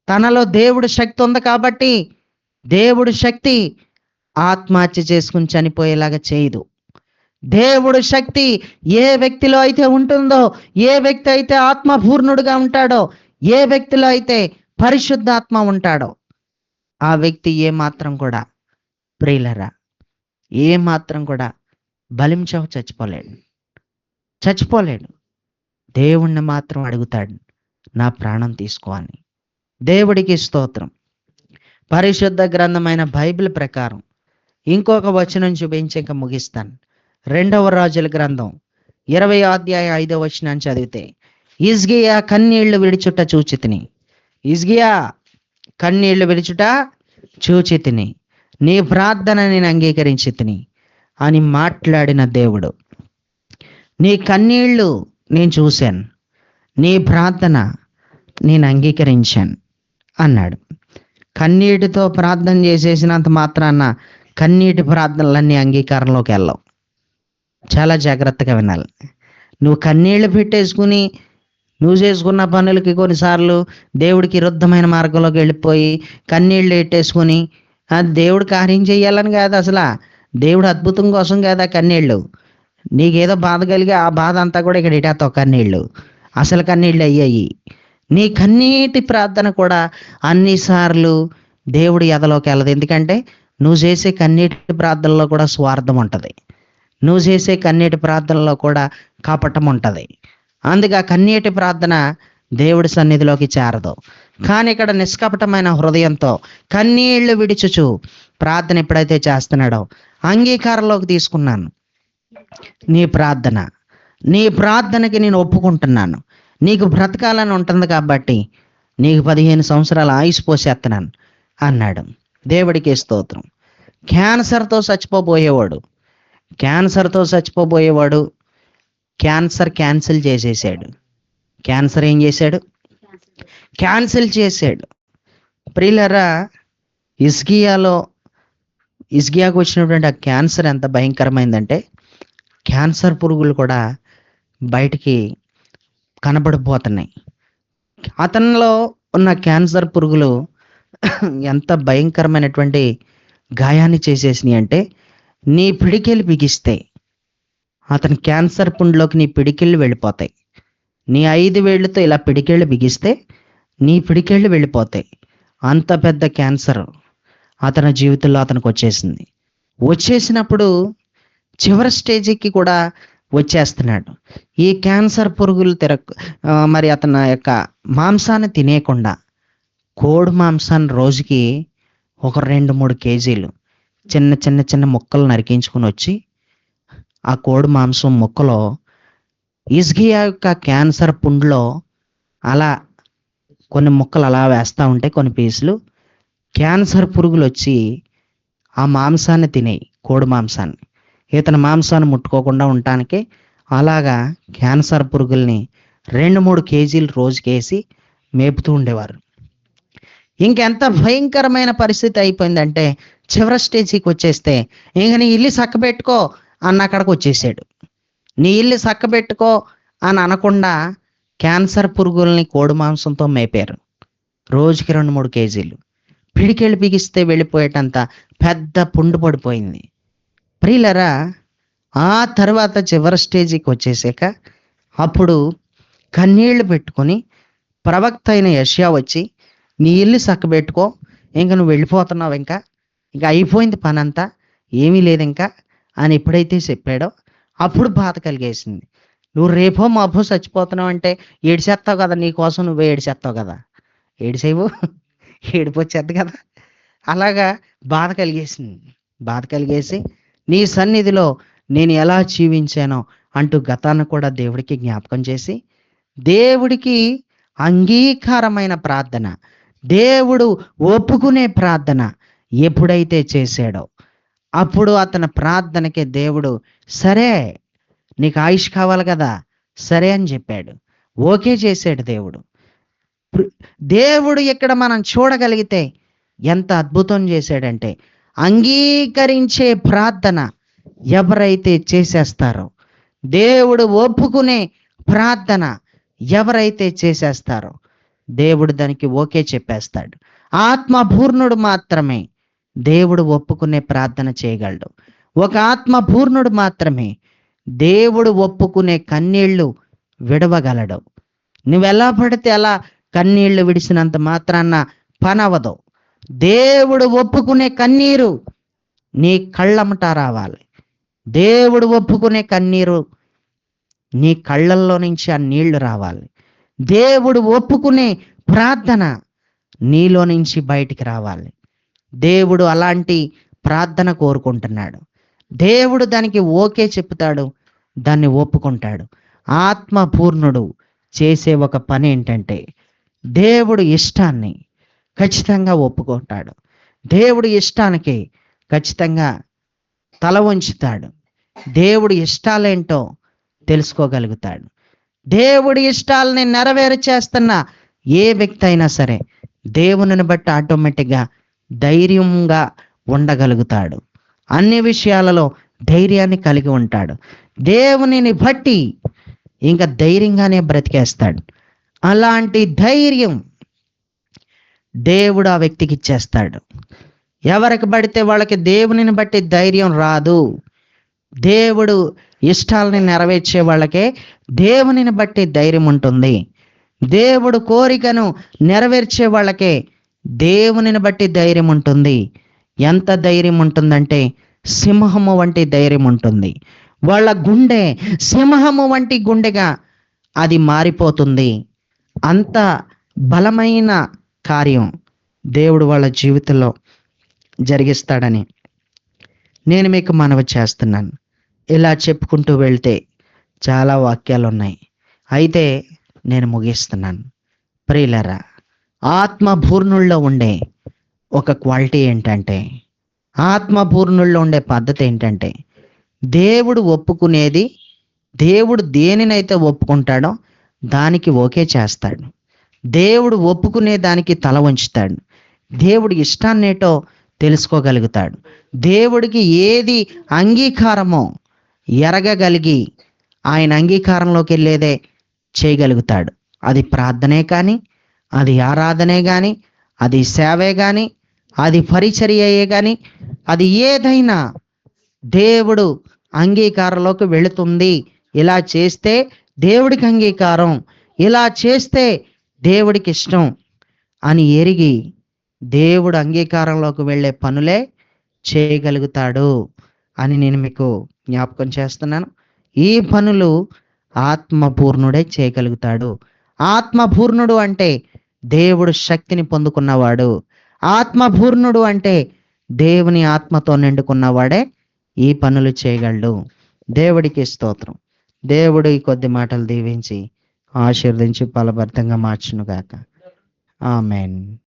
తనలో దేవుడి శక్తి ఉంది కాబట్టి దేవుడి శక్తి ఆత్మహత్య చేసుకుని చనిపోయేలాగా చేయదు. దేవుడి శక్తి ఏ వ్యక్తిలో అయితే ఉంటుందో, ఏ వ్యక్తి అయితే ఆత్మపూర్ణుడుగా ఉంటాడో, ఏ వ్యక్తిలో అయితే పరిశుద్ధాత్మ ఉంటాడో, ఆ వ్యక్తి ఏమాత్రం కూడా, ప్రియులరా, ఏమాత్రం కూడా బలించవు చచ్చిపోలేడు. దేవుణ్ణి మాత్రం అడుగుతాడు, నా ప్రాణం తీసుకో అని. దేవుడికి స్తోత్రం. పరిశుద్ధ గ్రంథమైన బైబిల్ ప్రకారం ఇంకొక వచనం చూపించి ఇంకా ముగిస్తాను. 2వ రాజుల గ్రంథం 20వ అధ్యాయం 5వ వచనాన్ని చదివితే, హిజ్కియా కన్నీళ్లు విడిచుట చూచితిని. హిజ్కియా కన్నీళ్లు విడుచుట చూచి తిని, నీ ప్రార్థన నేను అంగీకరించి తిని అని మాట్లాడిన దేవుడు. నీ కన్నీళ్లు నేను చూశాను, నీ ప్రార్థన నేను అంగీకరించాను అన్నాడు. కన్నీటితో ప్రార్థన చేసేసినంత మాత్రాన కన్నీటి ప్రార్థనలన్నీ అంగీకారంలోకి వెళ్ళవు. చాలా జాగ్రత్తగా వినాలి. నువ్వు కన్నీళ్లు పెట్టేసుకుని నువ్వు చేసుకున్న పనులకి కొన్నిసార్లు దేవుడికి విరుద్ధమైన మార్గంలోకి వెళ్ళిపోయి కన్నీళ్ళు పెట్టేసుకుని దేవుడు కార్యం చేయాలని కాదు, అసలు దేవుడు అద్భుతం కోసం కాదు ఆ కన్నీళ్ళు. నీకేదో బాధ కలిగి ఆ బాధ అంతా కూడా ఇక్కడ ఇటేస్తావు కన్నీళ్ళు. అసలు కన్నీళ్ళు అయ్యాయి. నీ కన్నీటి ప్రార్థన కూడా అన్నిసార్లు దేవుడి ఎదలోకి వెళ్ళదు. ఎందుకంటే నువ్వు చేసే కన్నీటి ప్రార్థనలో కూడా స్వార్థం ఉంటుంది. నువ్వు చేసే కన్నీటి ప్రార్థనలో కూడా కపటం ఉంటుంది. అందుకే ఆ కన్నీటి ప్రార్థన దేవుడి సన్నిధిలోకి చేరదు. కానీ ఇక్కడ నిష్కపటమైన హృదయంతో కన్నీళ్లు విడిచుచు ప్రార్థన ఎప్పుడైతే చేస్తున్నాడో అంగీకారంలోకి తీసుకున్నాను. నీ ప్రార్థనకి నేను ఒప్పుకుంటున్నాను. నీకు బ్రతకాలని ఉంటుంది కాబట్టి నీకు 15 సంవత్సరాల ఆయుష్ పోసేస్తున్నాను అన్నాడు. దేవుడికి స్తోత్రం. క్యాన్సర్తో చచ్చిపోబోయేవాడు క్యాన్సర్ క్యాన్సిల్ చేసేసాడు. క్యాన్సర్ ఏం చేశాడు? క్యాన్సిల్ చేశాడు. ప్రియులారా, హిజ్కియాకు వచ్చినటువంటి ఆ క్యాన్సర్ ఎంత భయంకరమైందంటే క్యాన్సర్ పురుగులు కూడా బయటికి కనబడిపోతున్నాయి. అతనిలో ఉన్న క్యాన్సర్ పురుగులు ఎంత భయంకరమైనటువంటి గాయాన్ని చేసేసినాయి అంటే నీ పిడికిలు బిగిస్తే అతని క్యాన్సర్ పుండ్లోకి నీ పిడికిళ్ళు వెళ్ళిపోతాయి. నీ 5 వేళ్లతో ఇలా పిడికిళ్ళు బిగిస్తే నీ పిడికిళ్ళు వెళ్ళిపోతాయి. అంత పెద్ద క్యాన్సర్ అతని జీవితంలో అతనికి వచ్చేసినప్పుడు చివరి స్టేజికి కూడా వచ్చేస్తున్నాడు. ఈ క్యాన్సర్ పురుగులు మరి అతని యొక్క మాంసాన్ని తినేయకుండా కోడి మాంసాన్ని రోజుకి ఒక 2-3 కేజీలు చిన్న చిన్న చిన్న ముక్కలు నరికించుకుని వచ్చి ఆ కోడి మాంసం ముక్కలో హిజ్కియా యొక్క క్యాన్సర్ పుండ్లో అలా కొన్ని ముక్కలు అలా వేస్తూ ఉంటే కొన్ని పీసులు క్యాన్సర్ పురుగులు వచ్చి ఆ మాంసాన్ని తినేయి, కోడి మాంసాన్ని. ఇతని మాంసాన్ని ముట్టుకోకుండా ఉండటానికి అలాగా క్యాన్సర్ పురుగుల్ని 2-3 కేజీలు రోజుకేసి మేపుతూ ఉండేవారు. ఇంకెంత భయంకరమైన పరిస్థితి అయిపోయిందంటే చివరి స్టేజీకి వచ్చేస్తే ఇంక నీ ఇల్లు చక్కబెట్టుకో అన్న అక్కడికి వచ్చేసాడు. నీ ఇల్లు చక్కబెట్టుకో అని అనకుండా క్యాన్సర్ పురుగుల్ని కోడి మాంసంతో మేపారు. రోజుకి 2-3 కేజీలు. పిడికెళ్ళి బిగిస్తే వెళ్ళిపోయేటంత పెద్ద పుండు పడిపోయింది. ప్రియులరా, ఆ తర్వాత చివరి స్టేజీకి వచ్చేసాక అప్పుడు కన్నీళ్లు పెట్టుకొని ప్రవక్త అయిన యెషయా వచ్చి నీ ఇల్లు చక్కబెట్టుకో, ఇంకా నువ్వు వెళ్ళిపోతున్నావు, ఇంకా అయిపోయింది పని అంతా, ఏమీ లేదు ఇంకా అని ఎప్పుడైతే చెప్పాడో అప్పుడు బాధ కలిగేసింది. నువ్వు రేపో మాపో చచ్చిపోతున్నావు అంటే ఏడిచేస్తావు కదా, నీ కోసం నువ్వే ఏడిచేస్తావు కదా, ఏడిసేవు, ఏడిపు వచ్చేద్ది కదా. అలాగా బాధ కలిగేసి నీ సన్నిధిలో నేను ఎలా జీవించానో అంటూ గతాన్ని కూడా దేవుడికి జ్ఞాపకం చేసి దేవుడికి అంగీకారమైన ప్రార్థన, దేవుడు ఒప్పుకునే ప్రార్థన ఎప్పుడైతే చేశాడో అప్పుడు అతని ప్రార్థనకి దేవుడు సరే, నీకు ఆయుష్ కావాలి కదా, సరే అని చెప్పాడు. ఓకే చేశాడు దేవుడు. దేవుడు ఇక్కడ మనం చూడగలిగితే ఎంత అద్భుతం చేశాడంటే అంగీకరించే ప్రార్థన ఎవరైతే చేసేస్తారో, దేవుడు ఒప్పుకునే ప్రార్థన ఎవరైతే చేసేస్తారో దేవుడు దానికి ఓకే చెప్పేస్తాడు. ఆత్మపూర్ణుడు మాత్రమే దేవుడు ఒప్పుకునే ప్రార్థన చేయగలడు. ఒక ఆత్మపూర్ణుడు మాత్రమే దేవుడు ఒప్పుకునే కన్నీళ్లు విడవగలడు. నువ్వెలా పడితే అలా కన్నీళ్లు విడిచినంత మాత్రాన పనవదు. దేవుడు ఒప్పుకునే కన్నీరు నీ కళ్ళమట రావాలి. దేవుడు ఒప్పుకునే కన్నీరు నీ కళ్ళల్లో నుంచి ఆ నీళ్లు రావాలి. దేవుడు ఒప్పుకునే ప్రార్థన నీలో నుంచి బయటికి రావాలి. దేవుడు అలాంటి ప్రార్థన కోరుకుంటున్నాడు. దేవుడు దానికి ఓకే చెప్తాడు, దాన్ని ఒప్పుకుంటాడు. ఆత్మపూర్ణుడు చేసే ఒక పని ఏంటంటే దేవుడు ఇష్టాన్ని, ఖచ్చితంగా ఒప్పుకుంటాడు. దేవుడి ఇష్టానికి ఖచ్చితంగా తల వంచుతాడు. దేవుడి ఇష్టాలేంటో తెలుసుకోగలుగుతాడు. దేవుడి ఇష్టాలని నెరవేర్చేస్తున్న ఏ వ్యక్తి అయినా సరే దేవునిని బట్టి ఆటోమేటిక్గా ధైర్యంగా ఉండగలుగుతాడు. అన్ని విషయాలలో ధైర్యాన్ని కలిగి ఉంటాడు. దేవునిని బట్టి ఇంకా ధైర్యంగానే బ్రతికేస్తాడు. అలాంటి ధైర్యం దేవుడు ఆ వ్యక్తికి ఇచ్చేస్తాడు. ఎవరికి పడితే వాళ్ళకి దేవునిని బట్టి ధైర్యం రాదు. దేవుడు ఇష్టాలని నెరవేర్చే వాళ్ళకే దేవునిని బట్టి ధైర్యం ఉంటుంది. దేవుడు కోరికను నెరవేర్చే వాళ్ళకే దేవునిని బట్టి ధైర్యం ఉంటుంది. ఎంత ధైర్యం ఉంటుందంటే సింహము వంటి ధైర్యం ఉంటుంది. వాళ్ళ గుండె సింహము వంటి గుండెగా అది మారిపోతుంది. అంత బలమైన కార్యం దేవుడు వాళ్ళ జీవితంలో జరిగిస్తాడని నేను మీకు మనవి చేస్తున్నాను. ఇలా చెప్పుకుంటూ వెళ్తే చాలా వాక్యాలు ఉన్నాయి. అయితే నేను ముగిస్తున్నాను. ప్రియులారా, ఆత్మపూర్ణుల్లో ఉండే ఒక క్వాలిటీ ఏంటంటే, ఆత్మపూర్ణుల్లో ఉండే పద్ధతి ఏంటంటే, దేవుడు ఒప్పుకునేది, దేవుడు దేనినైతే ఒప్పుకుంటాడో దానికి ఓకే చేస్తాడు. దేవుడు ఒప్పుకునే దానికి తల వంచుతాడు. దేవుడి ఇష్టాన్నేటో తెలుసుకోగలుగుతాడు. దేవుడికి ఏది అంగీకారమో ఎరగగలిగి ఆయన అంగీకారంలోకి వెళ్ళేదే చేయగలుగుతాడు. అది ప్రార్థనే కానీ, అది ఆరాధనే కానీ, అది సేవే కానీ, అది పరిచర్యయే కానీ, అది ఏదైనా దేవుడు అంగీకారంలోకి వెళుతుంది. ఇలా చేస్తే దేవుడికి అంగీకారం, ఇలా చేస్తే దేవుడికి ఇష్టం అని ఎరిగి దేవుడు అంగీకారంలోకి వెళ్ళే పనులే చేయగలుగుతాడు అని నేను మీకు జ్ఞాపకం చేస్తున్నాను. ఈ పనులు ఆత్మపూర్ణుడే చేయగలుగుతాడు. ఆత్మపూర్ణుడు అంటే దేవుడు శక్తిని పొందుకున్నవాడు. ఆత్మపూర్ణుడు అంటే దేవుని ఆత్మతో నిండుకున్నవాడే ఈ పనులు చేయగలడు. దేవుడికి స్తోత్రం. దేవుడు ఈ కొద్ది మాటలు దీవించి ఆశీర్వదించి ఫలభరితంగా మార్చునుగాక. ఆమెన్.